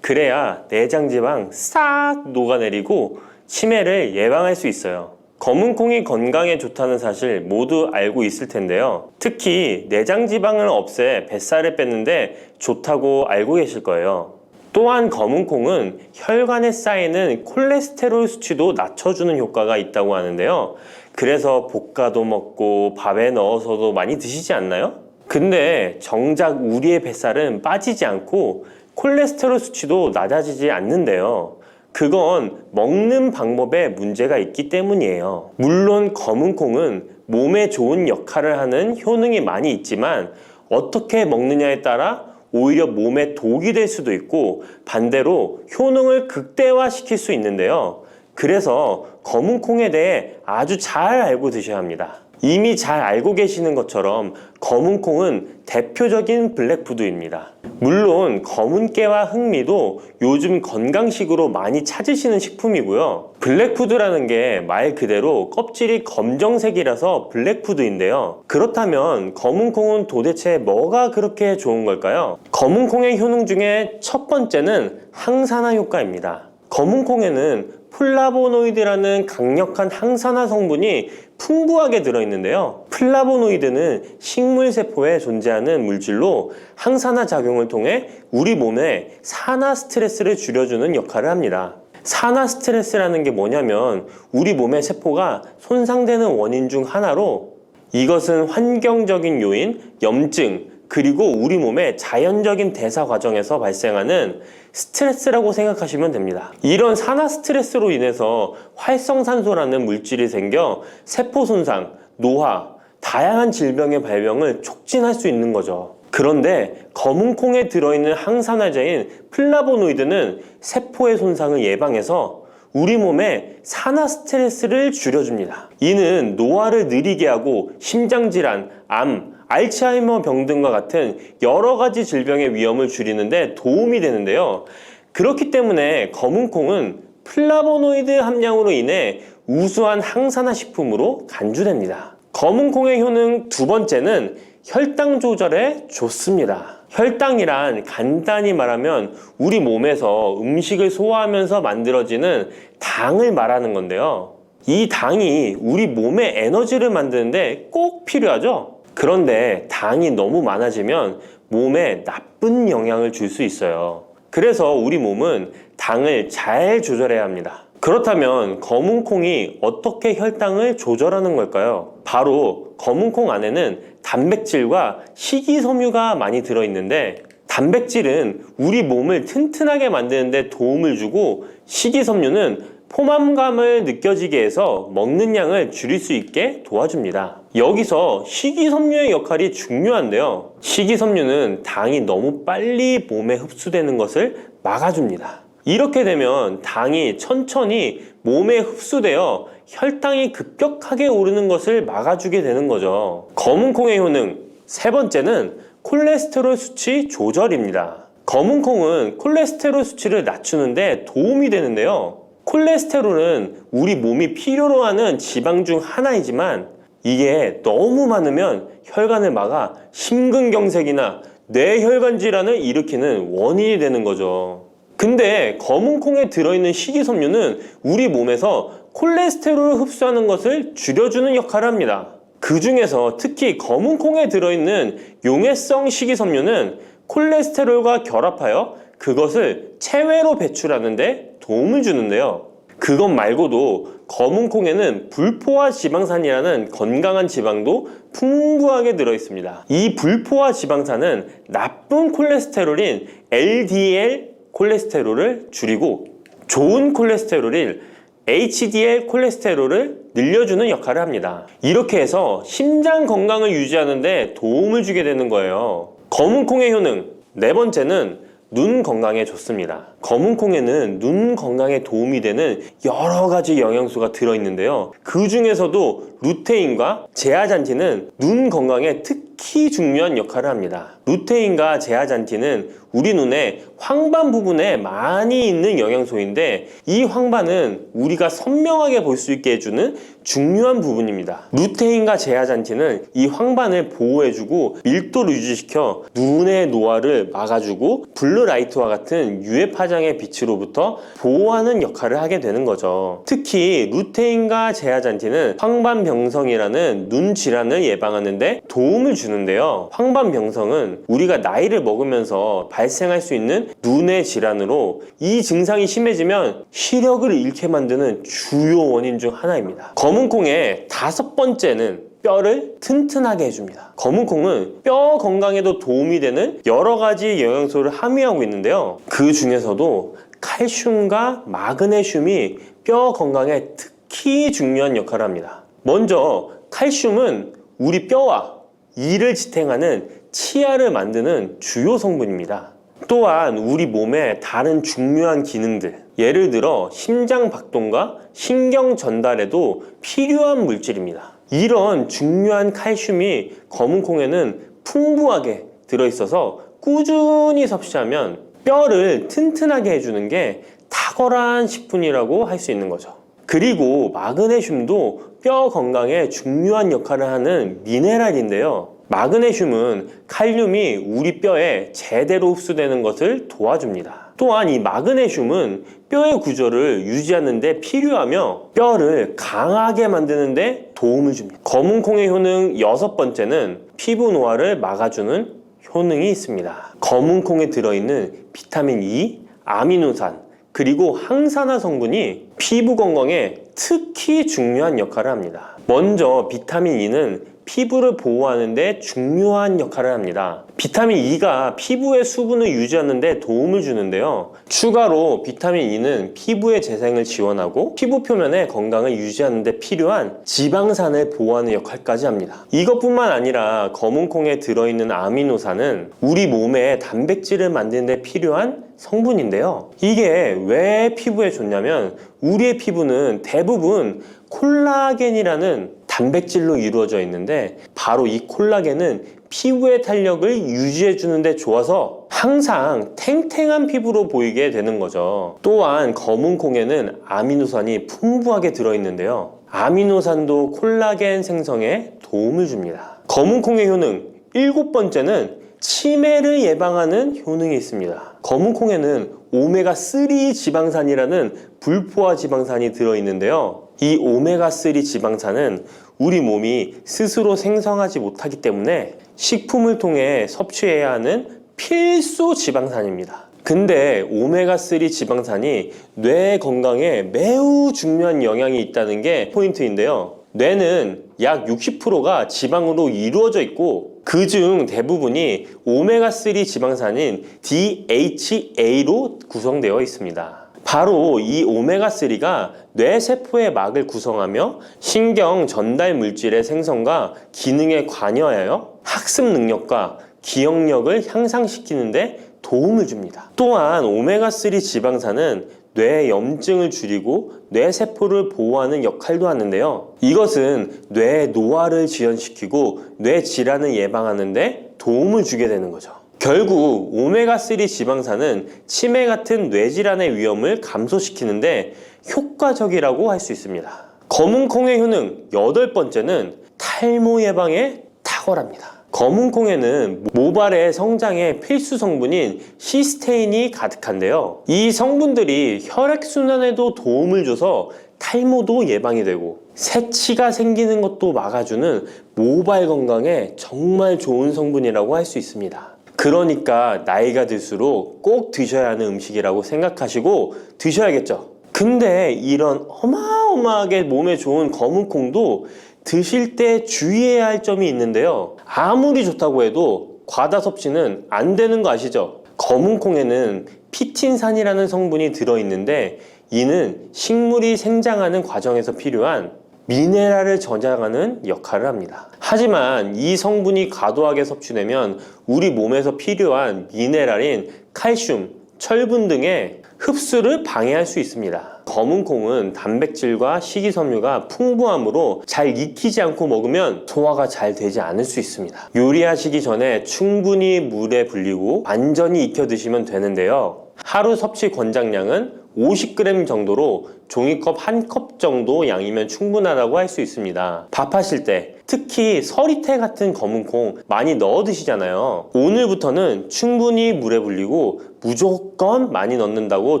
그래야 내장 지방 싹 녹아내리고 치매를 예방할 수 있어요. 검은 콩이 건강에 좋다는 사실 모두 알고 있을 텐데요. 특히 내장 지방을 없애 뱃살을 뺐는데 좋다고 알고 계실 거예요. 또한 검은 콩은 혈관에 쌓이는 콜레스테롤 수치도 낮춰주는 효과가 있다고 하는데요. 그래서 볶아도 먹고 밥에 넣어서도 많이 드시지 않나요? 근데 정작 우리의 뱃살은 빠지지 않고 콜레스테롤 수치도 낮아지지 않는데요. 그건 먹는 방법에 문제가 있기 때문이에요. 물론 검은 콩은 몸에 좋은 역할을 하는 효능이 많이 있지만 어떻게 먹느냐에 따라 오히려 몸에 독이 될 수도 있고 반대로 효능을 극대화시킬 수 있는데요. 그래서 검은 콩에 대해 아주 잘 알고 드셔야 합니다. 이미 잘 알고 계시는 것처럼 검은 콩은 대표적인 블랙푸드입니다. 물론 검은 깨와 흑미도 요즘 건강식으로 많이 찾으시는 식품이고요. 블랙푸드라는 게 말 그대로 껍질이 검정색이라서 블랙푸드인데요. 그렇다면 검은 콩은 도대체 뭐가 그렇게 좋은 걸까요? 검은 콩의 효능 중에 첫 번째는 항산화 효과입니다. 검은 콩에는 플라보노이드라는 강력한 항산화 성분이 풍부하게 들어있는데요. 플라보노이드는 식물세포에 존재하는 물질로 항산화 작용을 통해 우리 몸에 산화 스트레스를 줄여주는 역할을 합니다. 산화 스트레스라는 게 뭐냐면 우리 몸의 세포가 손상되는 원인 중 하나로, 이것은 환경적인 요인, 염증, 그리고 우리 몸의 자연적인 대사 과정에서 발생하는 스트레스라고 생각하시면 됩니다. 이런 산화 스트레스로 인해서 활성산소라는 물질이 생겨 세포 손상, 노화, 다양한 질병의 발병을 촉진할 수 있는 거죠. 그런데 검은 콩에 들어있는 항산화제인 플라보노이드는 세포의 손상을 예방해서 우리 몸에 산화 스트레스를 줄여줍니다. 이는 노화를 느리게 하고 심장질환, 암, 알츠하이머 병 등과 같은 여러 가지 질병의 위험을 줄이는데 도움이 되는데요. 그렇기 때문에 검은 콩은 플라보노이드 함량으로 인해 우수한 항산화 식품으로 간주됩니다. 검은 콩의 효능 두 번째는 혈당 조절에 좋습니다. 혈당이란 간단히 말하면 우리 몸에서 음식을 소화하면서 만들어지는 당을 말하는 건데요. 이 당이 우리 몸의 에너지를 만드는데 꼭 필요하죠. 그런데 당이 너무 많아지면 몸에 나쁜 영향을 줄 수 있어요. 그래서 우리 몸은 당을 잘 조절해야 합니다. 그렇다면 검은 콩이 어떻게 혈당을 조절하는 걸까요? 바로 검은 콩 안에는 단백질과 식이섬유가 많이 들어있는데, 단백질은 우리 몸을 튼튼하게 만드는 데 도움을 주고, 식이섬유는 포만감을 느껴지게 해서 먹는 양을 줄일 수 있게 도와줍니다. 여기서 식이섬유의 역할이 중요한데요. 식이섬유는 당이 너무 빨리 몸에 흡수되는 것을 막아줍니다. 이렇게 되면 당이 천천히 몸에 흡수되어 혈당이 급격하게 오르는 것을 막아주게 되는 거죠. 검은 콩의 효능 세 번째는 콜레스테롤 수치 조절입니다. 검은 콩은 콜레스테롤 수치를 낮추는데 도움이 되는데요. 콜레스테롤은 우리 몸이 필요로 하는 지방 중 하나이지만 이게 너무 많으면 혈관을 막아 심근경색이나 뇌혈관 질환을 일으키는 원인이 되는 거죠. 근데 검은콩에 들어있는 식이섬유는 우리 몸에서 콜레스테롤을 흡수하는 것을 줄여주는 역할을 합니다. 그 중에서 특히 검은콩에 들어있는 용해성 식이섬유는 콜레스테롤과 결합하여 그것을 체외로 배출하는 데 도움을 주는데요. 그것 말고도 검은콩에는 불포화 지방산이라는 건강한 지방도 풍부하게 들어있습니다. 이 불포화 지방산은 나쁜 콜레스테롤인 LDL 콜레스테롤을 줄이고 좋은 콜레스테롤인 HDL 콜레스테롤을 늘려주는 역할을 합니다. 이렇게 해서 심장 건강을 유지하는 데 도움을 주게 되는 거예요. 검은콩의 효능, 네 번째는 눈 건강에 좋습니다. 검은콩에는 눈 건강에 도움이 되는 여러 가지 영양소가 들어있는데요. 그 중에서도 루테인과 제아잔틴은 눈 건강에 특히 중요한 역할을 합니다. 루테인과 제아잔틴은 우리 눈의 황반 부분에 많이 있는 영양소인데 이 황반은 우리가 선명하게 볼 수 있게 해주는 중요한 부분입니다. 루테인과 제아잔틴은 이 황반을 보호해주고 밀도를 유지시켜 눈의 노화를 막아주고 블루라이트와 같은 UV 파장의 빛으로부터 보호하는 역할을 하게 되는 거죠. 특히 루테인과 제아잔틴은 황반병성이라는 눈 질환을 예방하는 데 도움을 주는데요. 황반병성은 우리가 나이를 먹으면서 발생할 수 있는 눈의 질환으로 이 증상이 심해지면 시력을 잃게 만드는 주요 원인 중 하나입니다. 검은콩의 다섯 번째는 뼈를 튼튼하게 해줍니다. 검은콩은 뼈 건강에도 도움이 되는 여러 가지 영양소를 함유하고 있는데요. 그 중에서도 칼슘과 마그네슘이 뼈 건강에 특히 중요한 역할을 합니다. 먼저 칼슘은 우리 뼈와 이를 지탱하는 치아를 만드는 주요 성분입니다. 또한 우리 몸의 다른 중요한 기능들, 예를 들어 심장 박동과 신경 전달에도 필요한 물질입니다. 이런 중요한 칼슘이 검은콩에는 풍부하게 들어있어서 꾸준히 섭취하면 뼈를 튼튼하게 해주는 게 탁월한 식품이라고 할 수 있는 거죠. 그리고 마그네슘도 뼈 건강에 중요한 역할을 하는 미네랄인데요. 마그네슘은 칼륨이 우리 뼈에 제대로 흡수되는 것을 도와줍니다. 또한 이 마그네슘은 뼈의 구조를 유지하는 데 필요하며 뼈를 강하게 만드는 데 도움을 줍니다. 검은콩의 효능 여섯 번째는 피부 노화를 막아주는 효능이 있습니다. 검은콩에 들어있는 비타민 E, 아미노산, 그리고 항산화 성분이 피부 건강에 특히 중요한 역할을 합니다. 먼저 비타민 E는 피부를 보호하는 데 중요한 역할을 합니다. 비타민 E가 피부의 수분을 유지하는 데 도움을 주는데요. 추가로 비타민 E는 피부의 재생을 지원하고 피부 표면의 건강을 유지하는 데 필요한 지방산을 보호하는 역할까지 합니다. 이것뿐만 아니라 검은콩에 들어있는 아미노산은 우리 몸의 단백질을 만드는 데 필요한 성분인데요. 이게 왜 피부에 좋냐면 우리의 피부는 대부분 콜라겐이라는 단백질로 이루어져 있는데 바로 이 콜라겐은 피부의 탄력을 유지해 주는데 좋아서 항상 탱탱한 피부로 보이게 되는 거죠. 또한 검은콩에는 아미노산이 풍부하게 들어있는데요. 아미노산도 콜라겐 생성에 도움을 줍니다. 검은콩의 효능 일곱 번째는 치매를 예방하는 효능이 있습니다. 검은콩에는 오메가3 지방산이라는 불포화 지방산이 들어있는데요. 이 오메가3 지방산은 우리 몸이 스스로 생성하지 못하기 때문에 식품을 통해 섭취해야 하는 필수 지방산입니다. 근데 오메가3 지방산이 뇌 건강에 매우 중요한 영향이 있다는 게 포인트인데요. 뇌는 약 60%가 지방으로 이루어져 있고 그중 대부분이 오메가3 지방산인 DHA로 구성되어 있습니다. 바로 이 오메가3가 뇌세포의 막을 구성하며 신경 전달 물질의 생성과 기능에 관여하여 학습 능력과 기억력을 향상시키는 데 도움을 줍니다. 또한 오메가3 지방산은 뇌 염증을 줄이고 뇌세포를 보호하는 역할도 하는데요. 이것은 뇌 노화를 지연시키고 뇌 질환을 예방하는 데 도움을 주게 되는 거죠. 결국 오메가3 지방산은 치매 같은 뇌질환의 위험을 감소시키는데 효과적이라고 할 수 있습니다. 검은콩의 효능 여덟 번째는 탈모 예방에 탁월합니다. 검은콩에는 모발의 성장에 필수 성분인 시스테인이 가득한데요. 이 성분들이 혈액순환에도 도움을 줘서 탈모도 예방이 되고 새치가 생기는 것도 막아주는 모발 건강에 정말 좋은 성분이라고 할 수 있습니다. 그러니까 나이가 들수록 꼭 드셔야 하는 음식이라고 생각하시고 드셔야겠죠. 근데 이런 어마어마하게 몸에 좋은 검은콩도 드실 때 주의해야 할 점이 있는데요. 아무리 좋다고 해도 과다 섭취는 안 되는 거 아시죠? 검은콩에는 피틴산이라는 성분이 들어있는데 이는 식물이 생장하는 과정에서 필요한 미네랄을 저장하는 역할을 합니다. 하지만 이 성분이 과도하게 섭취되면 우리 몸에서 필요한 미네랄인 칼슘, 철분 등의 흡수를 방해할 수 있습니다. 검은콩은 단백질과 식이섬유가 풍부하므로 잘 익히지 않고 먹으면 소화가 잘 되지 않을 수 있습니다. 요리하시기 전에 충분히 물에 불리고 완전히 익혀 드시면 되는데요. 하루 섭취 권장량은 50g 정도로 종이컵 1컵 정도 양이면 충분하다고 할 수 있습니다. 밥하실 때 특히 서리태 같은 검은콩 많이 넣어 드시잖아요. 오늘부터는 충분히 물에 불리고 무조건 많이 넣는다고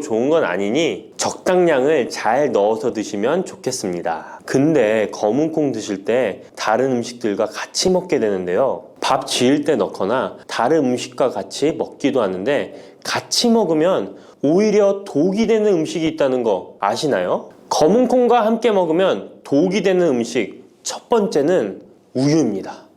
좋은 건 아니니 적당량을 잘 넣어서 드시면 좋겠습니다. 근데 검은콩 드실 때 다른 음식들과 같이 먹게 되는데요. 밥 지을 때 넣거나 다른 음식과 같이 먹기도 하는데 같이 먹으면 오히려 독이 되는 음식이 있다는 거 아시나요? 검은콩과 함께 먹으면 독이 되는 음식 첫 번째는 우유입니다.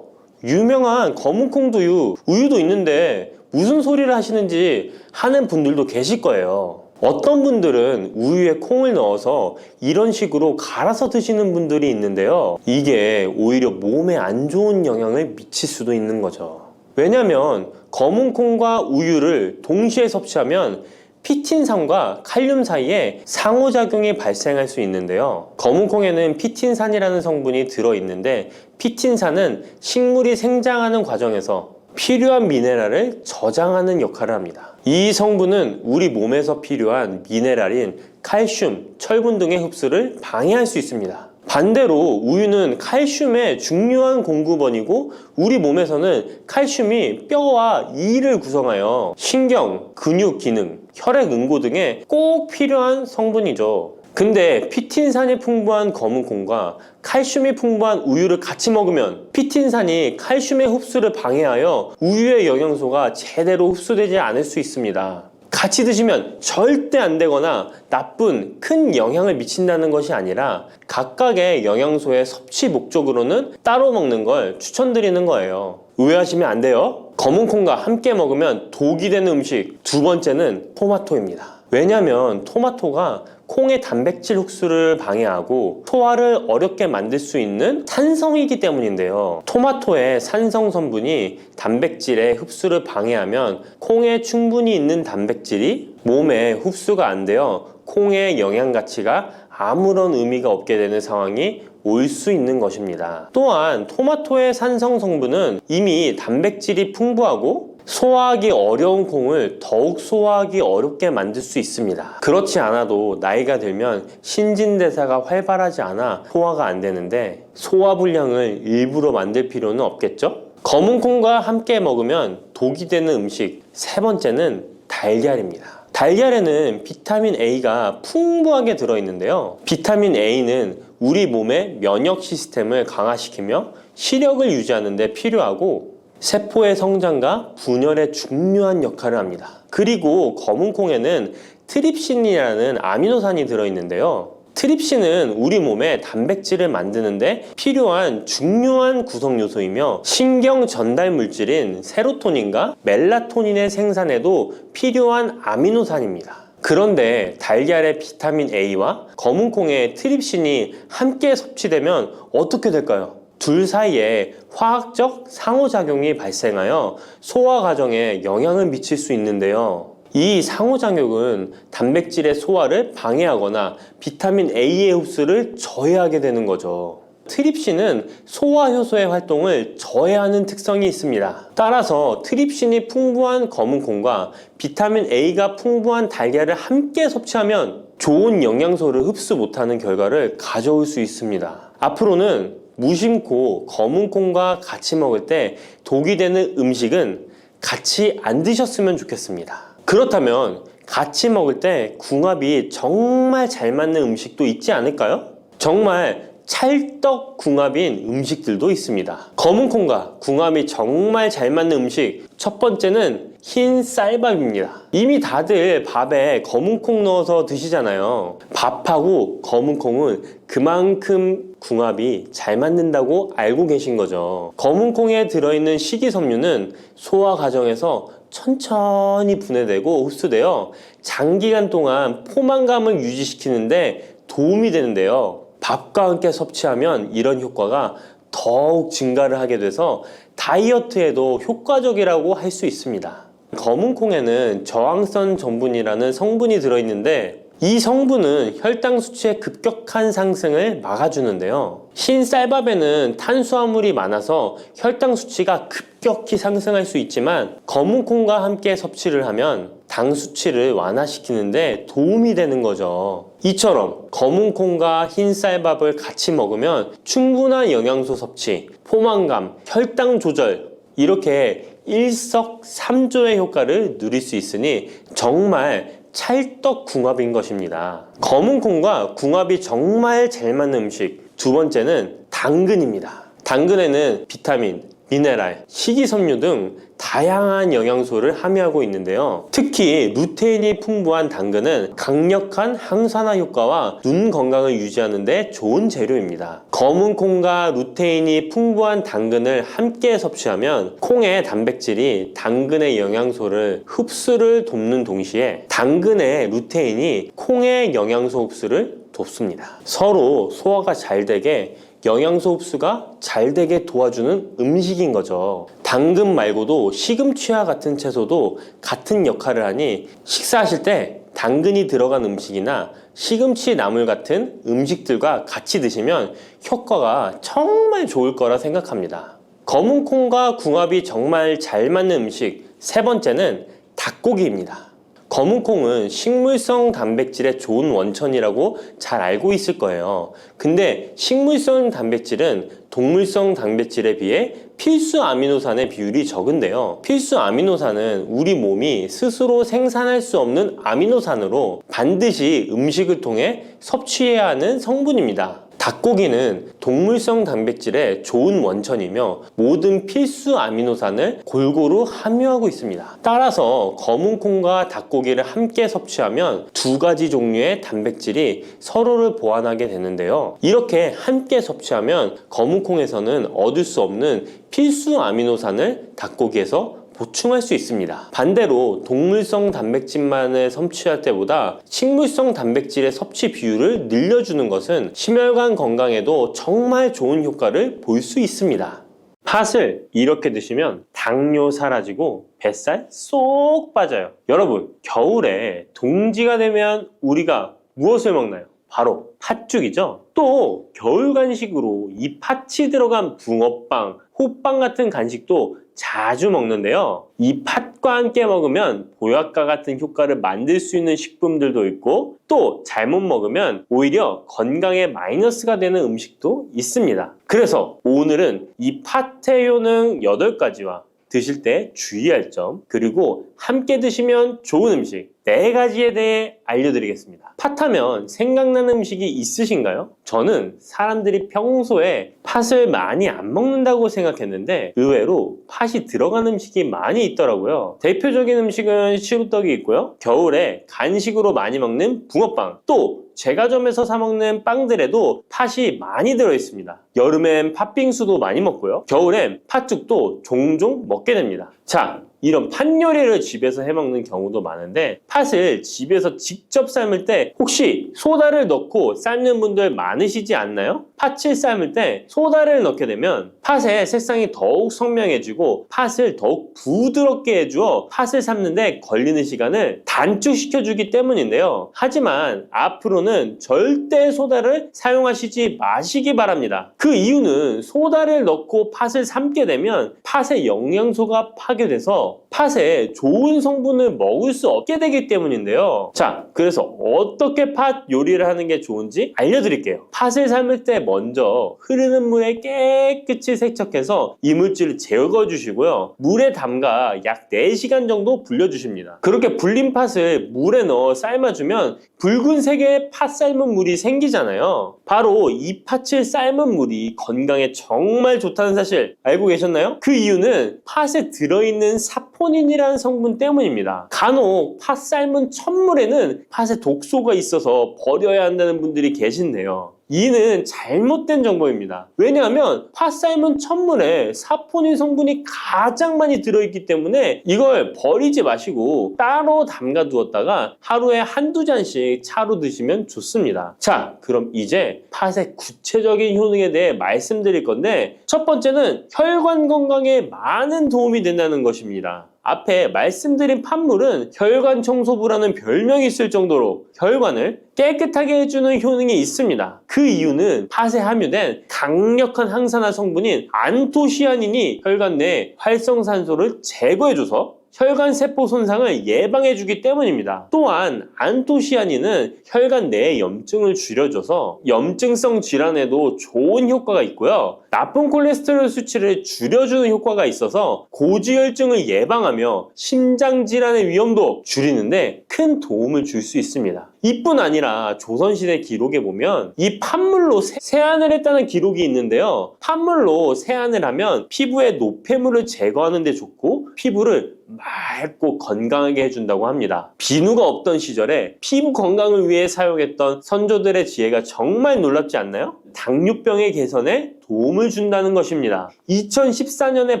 유명한 검은콩 두유, 우유도 있는데 무슨 소리를 하시는지 하는 분들도 계실 거예요. 어떤 분들은 우유에 콩을 넣어서 이런 식으로 갈아서 드시는 분들이 있는데요. 이게 오히려 몸에 안 좋은 영향을 미칠 수도 있는 거죠. 왜냐면 검은콩과 우유를 동시에 섭취하면 피틴산과 칼륨 사이에 상호작용이 발생할 수 있는데요. 검은콩에는 피틴산이라는 성분이 들어있는데 피틴산은 식물이 생장하는 과정에서 필요한 미네랄을 저장하는 역할을 합니다. 이 성분은 우리 몸에서 필요한 미네랄인 칼슘, 철분 등의 흡수를 방해할 수 있습니다. 반대로 우유는 칼슘의 중요한 공급원이고 우리 몸에서는 칼슘이 뼈와 이를 구성하여 신경, 근육 기능, 혈액 응고 등에 꼭 필요한 성분이죠. 근데 피틴산이 풍부한 검은콩과 칼슘이 풍부한 우유를 같이 먹으면 피틴산이 칼슘의 흡수를 방해하여 우유의 영양소가 제대로 흡수되지 않을 수 있습니다. 같이 드시면 절대 안 되거나 나쁜 큰 영향을 미친다는 것이 아니라 각각의 영양소의 섭취 목적으로는 따로 먹는 걸 추천드리는 거예요. 오해하시면 안 돼요. 검은콩과 함께 먹으면 독이 되는 음식 두 번째는 토마토입니다. 왜냐면 토마토가 콩의 단백질 흡수를 방해하고 소화를 어렵게 만들 수 있는 산성이기 때문인데요. 토마토의 산성 성분이 단백질의 흡수를 방해하면 콩에 충분히 있는 단백질이 몸에 흡수가 안 되어 콩의 영양 가치가 아무런 의미가 없게 되는 상황이 올 수 있는 것입니다. 또한 토마토의 산성 성분은 이미 단백질이 풍부하고 소화하기 어려운 콩을 더욱 소화하기 어렵게 만들 수 있습니다. 그렇지 않아도 나이가 들면 신진대사가 활발하지 않아 소화가 안 되는데 소화불량을 일부러 만들 필요는 없겠죠? 검은콩과 함께 먹으면 독이 되는 음식 세 번째는 달걀입니다. 달걀에는 비타민 A가 풍부하게 들어있는데요. 비타민 A는 우리 몸의 면역 시스템을 강화시키며 시력을 유지하는 데 필요하고 세포의 성장과 분열에 중요한 역할을 합니다. 그리고 검은콩에는 트립신이라는 아미노산이 들어있는데요. 트립신은 우리 몸에 단백질을 만드는데 필요한 중요한 구성 요소이며 신경 전달 물질인 세로토닌과 멜라토닌의 생산에도 필요한 아미노산입니다. 그런데 달걀의 비타민 A와 검은콩의 트립신이 함께 섭취되면 어떻게 될까요? 둘 사이에 화학적 상호작용이 발생하여 소화 과정에 영향을 미칠 수 있는데요. 이 상호작용은 단백질의 소화를 방해하거나 비타민 A의 흡수를 저해하게 되는 거죠. 트립신은 소화효소의 활동을 저해하는 특성이 있습니다. 따라서 트립신이 풍부한 검은콩과 비타민 A가 풍부한 달걀을 함께 섭취하면 좋은 영양소를 흡수 못하는 결과를 가져올 수 있습니다. 앞으로는 무심코 검은 콩과 같이 먹을 때 독이 되는 음식은 같이 안 드셨으면 좋겠습니다. 그렇다면 같이 먹을 때 궁합이 정말 잘 맞는 음식도 있지 않을까요? 정말 찰떡궁합인 음식들도 있습니다. 검은 콩과 궁합이 정말 잘 맞는 음식, 첫 번째는 흰 쌀밥입니다. 이미 다들 밥에 검은 콩 넣어서 드시잖아요. 밥하고 검은 콩은 그만큼 궁합이 잘 맞는다고 알고 계신 거죠. 검은 콩에 들어있는 식이섬유는 소화 과정에서 천천히 분해되고 흡수되어 장기간 동안 포만감을 유지시키는데 도움이 되는데요. 밥과 함께 섭취하면 이런 효과가 더욱 증가를 하게 돼서 다이어트에도 효과적이라고 할 수 있습니다. 검은 콩에는 저항성 전분이라는 성분이 들어있는데 이 성분은 혈당 수치의 급격한 상승을 막아주는데요. 흰 쌀밥에는 탄수화물이 많아서 혈당 수치가 급격히 상승할 수 있지만 검은 콩과 함께 섭취를 하면 당 수치를 완화시키는데 도움이 되는 거죠. 이처럼 검은 콩과 흰 쌀밥을 같이 먹으면 충분한 영양소 섭취, 포만감, 혈당 조절 이렇게 일석삼조의 효과를 누릴 수 있으니 정말 찰떡궁합인 것입니다. 검은 콩과 궁합이 정말 잘 맞는 음식 두 번째는 당근입니다. 당근에는 비타민, 미네랄, 식이섬유 등 다양한 영양소를 함유하고 있는데요. 특히 루테인이 풍부한 당근은 강력한 항산화 효과와 눈 건강을 유지하는 데 좋은 재료입니다. 검은 콩과 루테인이 풍부한 당근을 함께 섭취하면 콩의 단백질이 당근의 영양소를 흡수를 돕는 동시에 당근의 루테인이 콩의 영양소 흡수를 돕습니다. 서로 소화가 잘 되게 영양소 흡수가 잘 되게 도와주는 음식인 거죠. 당근 말고도 시금치와 같은 채소도 같은 역할을 하니 식사하실 때 당근이 들어간 음식이나 시금치 나물 같은 음식들과 같이 드시면 효과가 정말 좋을 거라 생각합니다. 검은 콩과 궁합이 정말 잘 맞는 음식 세 번째는 닭고기입니다. 검은 콩은 식물성 단백질의 좋은 원천이라고 잘 알고 있을 거예요. 근데 식물성 단백질은 동물성 단백질에 비해 필수 아미노산의 비율이 적은데요. 필수 아미노산은 우리 몸이 스스로 생산할 수 없는 아미노산으로 반드시 음식을 통해 섭취해야 하는 성분입니다. 닭고기는 동물성 단백질의 좋은 원천이며 모든 필수 아미노산을 골고루 함유하고 있습니다. 따라서 검은 콩과 닭고기를 함께 섭취하면 두 가지 종류의 단백질이 서로를 보완하게 되는데요. 이렇게 함께 섭취하면 검은 콩에서는 얻을 수 없는 필수 아미노산을 닭고기에서 보충할 수 있습니다. 반대로 동물성 단백질만을 섭취할 때보다 식물성 단백질의 섭취 비율을 늘려주는 것은 심혈관 건강에도 정말 좋은 효과를 볼 수 있습니다. 팥을 이렇게 드시면 당뇨 사라지고 뱃살 쏙 빠져요. 여러분, 겨울에 동지가 되면 우리가 무엇을 먹나요? 바로 팥죽이죠. 또 겨울 간식으로 이 팥이 들어간 붕어빵, 호빵 같은 간식도 자주 먹는데요. 이 팥과 함께 먹으면 보약과 같은 효과를 만들 수 있는 식품들도 있고 또 잘못 먹으면 오히려 건강에 마이너스가 되는 음식도 있습니다. 그래서 오늘은 이 팥의 효능 8가지와 드실 때 주의할 점 그리고 함께 드시면 좋은 음식 4가지에 대해 알려드리겠습니다. 팥하면 생각나는 음식이 있으신가요? 저는 사람들이 평소에 팥을 많이 안 먹는다고 생각했는데 의외로 팥이 들어간 음식이 많이 있더라고요. 대표적인 음식은 시루떡이 있고요. 겨울에 간식으로 많이 먹는 붕어빵, 또 제과점에서 사 먹는 빵들에도 팥이 많이 들어있습니다. 여름엔 팥빙수도 많이 먹고요. 겨울엔 팥죽도 종종 먹게 됩니다. 자, 이런 팥 요리를 집에서 해먹는 경우도 많은데 팥을 집에서 직접 삶을 때 혹시 소다를 넣고 삶는 분들 많으시지 않나요? 팥을 삶을 때 소다를 넣게 되면 팥의 색상이 더욱 선명해지고 팥을 더욱 부드럽게 해주어 팥을 삶는데 걸리는 시간을 단축시켜주기 때문인데요. 하지만 앞으로는 절대 소다를 사용하시지 마시기 바랍니다. 그 이유는 소다를 넣고 팥을 삶게 되면 팥의 영양소가 파괴돼서 팥에 좋은 성분을 먹을 수 없게 되기 때문인데요. 자, 그래서 어떻게 팥 요리를 하는 게 좋은지 알려드릴게요. 팥을 삶을 때 먼저 흐르는 물에 깨끗이 세척해서 이물질을 제거해 주시고요. 물에 담가 약 4시간 정도 불려주십니다. 그렇게 불린 팥을 물에 넣어 삶아주면 붉은색의 팥 삶은 물이 생기잖아요. 바로 이 팥을 삶은 물이 건강에 정말 좋다는 사실 알고 계셨나요? 그 이유는 팥에 들어있는 사포닌이라는 성분 때문입니다. 간혹 팥 삶은 첫물에는 팥에 독소가 있어서 버려야 한다는 분들이 계신데요. 이는 잘못된 정보입니다. 왜냐하면 팥 삶은 첫물에 사포닌 성분이 가장 많이 들어있기 때문에 이걸 버리지 마시고 따로 담가 두었다가 하루에 한두 잔씩 차로 드시면 좋습니다. 자, 그럼 이제 팥의 구체적인 효능에 대해 말씀드릴 건데, 첫 번째는 혈관 건강에 많은 도움이 된다는 것입니다. 앞에 말씀드린 팥물은 혈관 청소부라는 별명이 있을 정도로 혈관을 깨끗하게 해주는 효능이 있습니다. 그 이유는 팥에 함유된 강력한 항산화 성분인 안토시아닌이 혈관 내 활성산소를 제거해줘서 혈관 세포 손상을 예방해주기 때문입니다. 또한 안토시아닌은 혈관 내의 염증을 줄여줘서 염증성 질환에도 좋은 효과가 있고요. 나쁜 콜레스테롤 수치를 줄여주는 효과가 있어서 고지혈증을 예방하며 심장질환의 위험도 줄이는데 큰 도움을 줄 수 있습니다. 이뿐 아니라 조선시대 기록에 보면 이 팥물로 세안을 했다는 기록이 있는데요. 팥물로 세안을 하면 피부의 노폐물을 제거하는 데 좋고 피부를 맑고 건강하게 해준다고 합니다. 비누가 없던 시절에 피부 건강을 위해 사용했던 선조들의 지혜가 정말 놀랍지 않나요? 당뇨병의 개선에 도움을 준다는 것입니다. 2014년에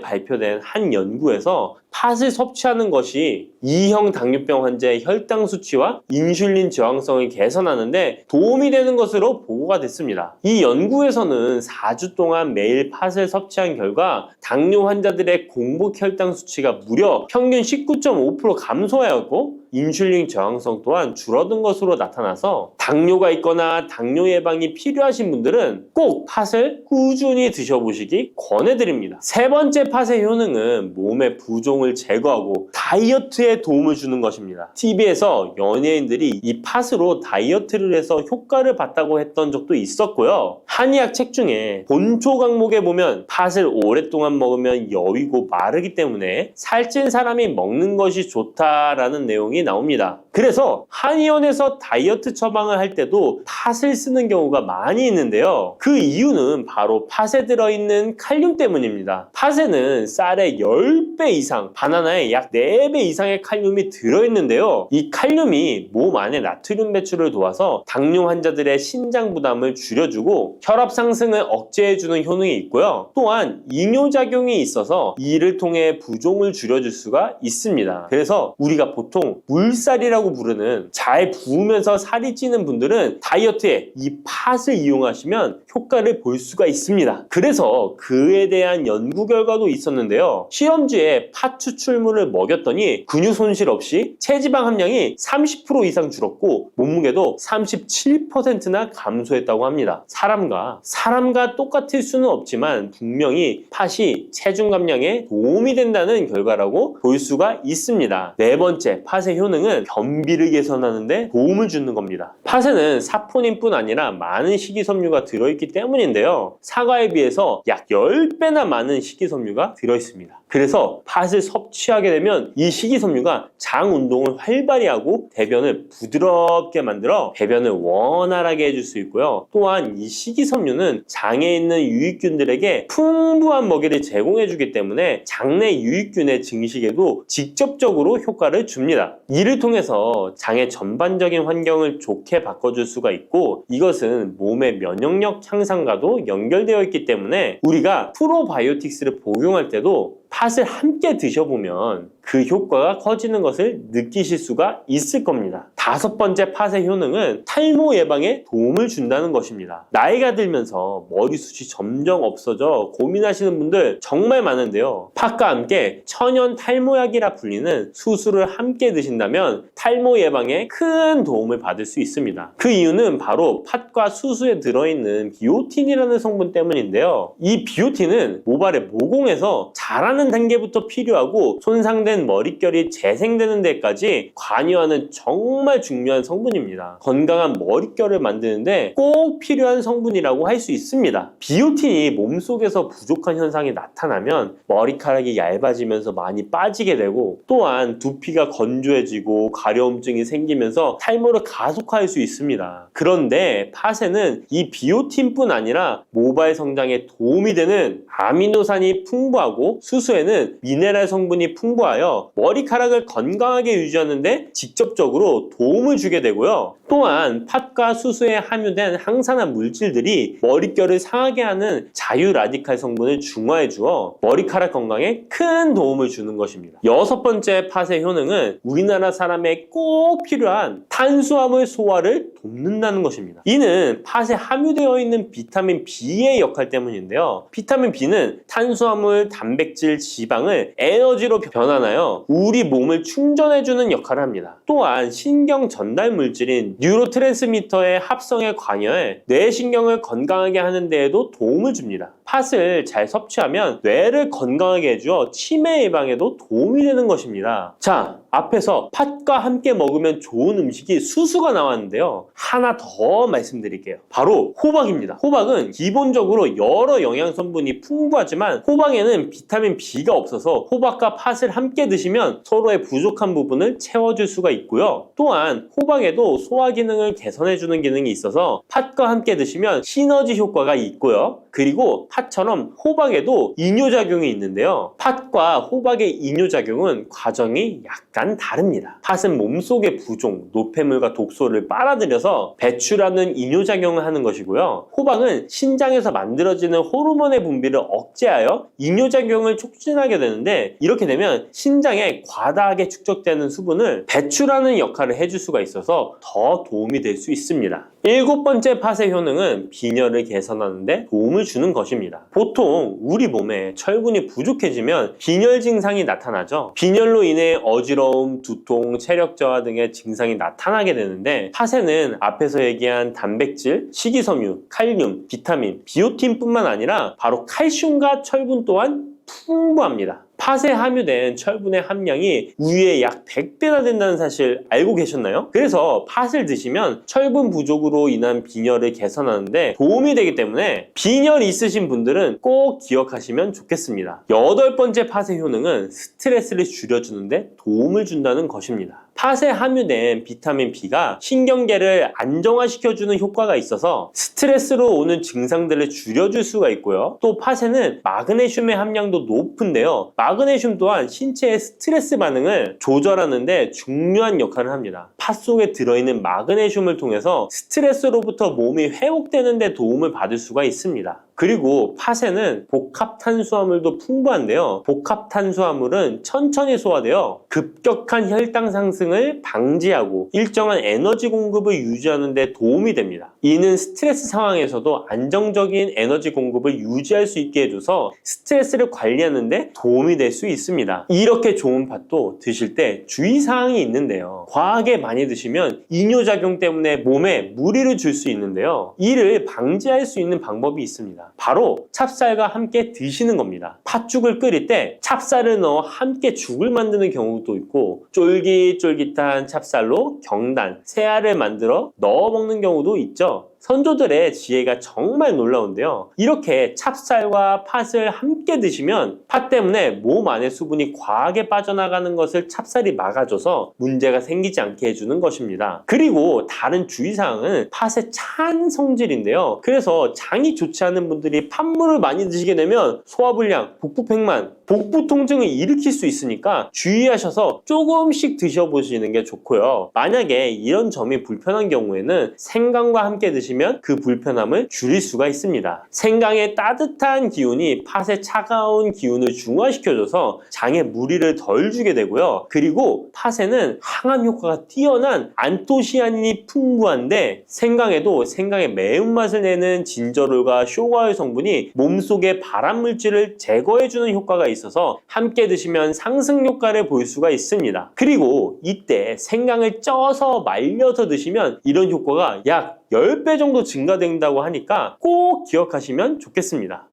발표된 한 연구에서 팥을 섭취하는 것이 2형 당뇨병 환자의 혈당 수치와 인슐린 저항성을 개선하는데 도움이 되는 것으로 보고가 됐습니다. 이 연구에서는 4주 동안 매일 팥을 섭취한 결과 당뇨 환자들의 공복 혈당 수치가 무려 평균 19.5% 감소하였고 인슐린 저항성 또한 줄어든 것으로 나타나서 당뇨가 있거나 당뇨 예방이 필요하신 분들은 꼭 팥을 꾸준히 드셔보시기 권해드립니다. 세 번째 팥의 효능은 몸의 부종을 제거하고 다이어트에 도움을 주는 것입니다. TV에서 연예인들이 이 팥으로 다이어트를 해서 효과를 봤다고 했던 적도 있었고요. 한의학 책 중에 본초 강목에 보면 팥을 오랫동안 먹으면 여위고 마르기 때문에 살찐 사람이 먹는 것이 좋다라는 내용이 나옵니다. 그래서 한의원에서 다이어트 처방을 할 때도 팥을 쓰는 경우가 많이 있는데요. 그 이유는 바로 팥에 들어있는 칼륨 때문입니다. 팥에는 쌀의 10배 이상, 바나나에 약 4배 이상의 칼륨이 들어있는데요. 이 칼륨이 몸 안에 나트륨 배출을 도와서 당뇨 환자들의 신장 부담을 줄여주고 혈압 상승을 억제해주는 효능이 있고요. 또한 이뇨작용이 있어서 이를 통해 부종을 줄여줄 수가 있습니다. 그래서 우리가 보통 물살이라고 부르는 잘 부으면서 살이 찌는 분들은 다이어트에 이 팥을 이용하시면 효과를 볼 수가 있습니다. 그래서 그에 대한 연구 결과도 있었는데요. 실험주에 팥 추출물을 먹였더니 근육 손실 없이 체지방 함량이 30% 이상 줄었고 몸무게도 37%나 감소했다고 합니다. 사람과 똑같을 수는 없지만 분명히 팥이 체중 감량에 도움이 된다는 결과라고 볼 수가 있습니다. 네 번째, 팥의 효능은 변비를 개선하는 데 도움을 주는 겁니다. 팥에는 사포닌뿐 아니라 많은 식이섬유가 들어있기 때문인데요. 사과에 비해서 약 10배나 많은 식이섬유가 들어있습니다. 그래서 팥을 섭취하게 되면 이 식이섬유가 장 운동을 활발히 하고 대변을 부드럽게 만들어 배변을 원활하게 해줄 수 있고요. 또한 이 식이섬유는 장에 있는 유익균들에게 풍부한 먹이를 제공해주기 때문에 장내 유익균의 증식에도 직접적으로 효과를 줍니다. 이를 통해서 장의 전반적인 환경을 좋게 바꿔줄 수가 있고 이것은 몸의 면역력 향상과도 연결되어 있기 때문에 우리가 프로바이오틱스를 복용할 때도 팥을 함께 드셔보면 그 효과가 커지는 것을 느끼실 수가 있을 겁니다. 다섯 번째 팥의 효능은 탈모 예방에 도움을 준다는 것입니다. 나이가 들면서 머리숱이 점점 없어져 고민하시는 분들 정말 많은데요. 팥과 함께 천연 탈모약이라 불리는 수수를 함께 드신다면 탈모 예방에 큰 도움을 받을 수 있습니다. 그 이유는 바로 팥과 수수에 들어있는 비오틴이라는 성분 때문인데요. 이 비오틴은 모발의 모공에서 자라는 태어난 단계부터 필요하고 손상된 머릿결이 재생되는 데까지 관여하는 정말 중요한 성분입니다. 건강한 머릿결을 만드는데 꼭 필요한 성분이라고 할 수 있습니다. 비오틴이 몸속에서 부족한 현상이 나타나면 머리카락이 얇아지면서 많이 빠지게 되고, 또한 두피가 건조해지고 가려움증이 생기면서 탈모를 가속화할 수 있습니다. 그런데 팥에는 이 비오틴뿐 아니라 모발 성장에 도움이 되는 아미노산이 풍부하고 수수에는 미네랄 성분이 풍부하여 머리카락을 건강하게 유지하는데 직접적으로 도움을 주게 되고요. 또한 팥과 수수에 함유된 항산화 물질들이 머릿결을 상하게 하는 자유 라디칼 성분을 중화해 주어 머리카락 건강에 큰 도움을 주는 것입니다. 여섯 번째 팥의 효능은 우리나라 사람에 꼭 필요한 탄수화물 소화를 돕는다는 것입니다. 이는 팥에 함유되어 있는 비타민 B의 역할 때문인데요. 비타민 B는 탄수화물, 단백질, 지방을 에너지로 변환하여 우리 몸을 충전해주는 역할을 합니다. 또한 신경 전달 물질인 뉴로트랜스미터의 합성에 관여해 뇌신경을 건강하게 하는 데에도 도움을 줍니다. 팥을 잘 섭취하면 뇌를 건강하게 해주어 치매 예방에도 도움이 되는 것입니다. 자, 앞에서 팥과 함께 먹으면 좋은 음식이 수수가 나왔는데요. 하나 더 말씀드릴게요. 바로 호박입니다. 호박은 기본적으로 여러 영양 성분이 풍부하지만 호박에는 비타민 B가 없어서 호박과 팥을 함께 드시면 서로의 부족한 부분을 채워줄 수가 있고요. 또한 호박에도 소화 기능을 개선해주는 기능이 있어서 팥과 함께 드시면 시너지 효과가 있고요. 그리고 팥처럼 호박에도 이뇨작용이 있는데요. 팥과 호박의 이뇨작용은 과정이 약간 다릅니다. 팥은 몸속의 부종, 노폐물과 독소를 빨아들여서 배출하는 이뇨작용을 하는 것이고요. 호박은 신장에서 만들어지는 호르몬의 분비를 억제하여 이뇨작용을 촉진하게 되는데, 이렇게 되면 신장에 과다하게 축적되는 수분을 배출하는 역할을 해줄 수가 있어서 더 도움이 될 수 있습니다. 일곱 번째 팥의 효능은 빈혈을 개선하는 데 도움을 주는 것입니다. 보통 우리 몸에 철분이 부족해지면 빈혈 증상이 나타나죠. 빈혈로 인해 어지러움, 두통, 체력 저하 등의 증상이 나타나게 되는데, 팥에는 앞에서 얘기한 단백질, 식이섬유, 칼륨, 비타민, 비오틴뿐만 아니라 바로 칼슘과 철분 또한 풍부합니다. 팥에 함유된 철분의 함량이 우유의 약 100배나 된다는 사실 알고 계셨나요? 그래서 팥을 드시면 철분 부족으로 인한 빈혈을 개선하는데 도움이 되기 때문에 빈혈이 있으신 분들은 꼭 기억하시면 좋겠습니다. 여덟 번째 팥의 효능은 스트레스를 줄여주는데 도움을 준다는 것입니다. 팥에 함유된 비타민 B가 신경계를 안정화시켜주는 효과가 있어서 스트레스로 오는 증상들을 줄여줄 수가 있고요. 또 팥에는 마그네슘의 함량도 높은데요. 마그네슘 또한 신체의 스트레스 반응을 조절하는데 중요한 역할을 합니다. 팥 속에 들어있는 마그네슘을 통해서 스트레스로부터 몸이 회복되는 데 도움을 받을 수가 있습니다. 그리고 팥에는 복합 탄수화물도 풍부한데요. 복합 탄수화물은 천천히 소화되어 급격한 혈당 상승을 방지하고 일정한 에너지 공급을 유지하는 데 도움이 됩니다. 이는 스트레스 상황에서도 안정적인 에너지 공급을 유지할 수 있게 해줘서 스트레스를 관리하는 데 도움이 될 수 있습니다. 이렇게 좋은 팥도 드실 때 주의사항이 있는데요. 과하게 많이 드시면 이뇨작용 때문에 몸에 무리를 줄 수 있는데요. 이를 방지할 수 있는 방법이 있습니다. 바로 찹쌀과 함께 드시는 겁니다. 팥죽을 끓일 때 찹쌀을 넣어 함께 죽을 만드는 경우도 있고, 쫄깃쫄깃한 찹쌀로 경단, 새알을 만들어 넣어 먹는 경우도 있죠. 선조들의 지혜가 정말 놀라운데요. 이렇게 찹쌀과 팥을 함께 드시면 팥 때문에 몸 안에 수분이 과하게 빠져나가는 것을 찹쌀이 막아줘서 문제가 생기지 않게 해주는 것입니다. 그리고 다른 주의사항은 팥의 찬 성질인데요. 그래서 장이 좋지 않은 분들이 팥물을 많이 드시게 되면 소화불량, 복부팽만, 복부 통증을 일으킬 수 있으니까 주의하셔서 조금씩 드셔보시는 게 좋고요. 만약에 이런 점이 불편한 경우에는 생강과 함께 드시면 그 불편함을 줄일 수가 있습니다. 생강의 따뜻한 기운이 팥의 차가운 기운을 중화시켜줘서 장에 무리를 덜 주게 되고요. 그리고 팥에는 항암 효과가 뛰어난 안토시아닌이 풍부한데, 생강에도 생강의 매운맛을 내는 진저롤과 쇼가올 성분이 몸속의 발암물질을 제거해주는 효과가 있어서 함께 드시면 상승 효과를 볼 수가 있습니다. 그리고 이때 생강을 쪄서 말려서 드시면 이런 효과가 약 10배 정도 증가된다고 하니까 꼭 기억하시면 좋겠습니다.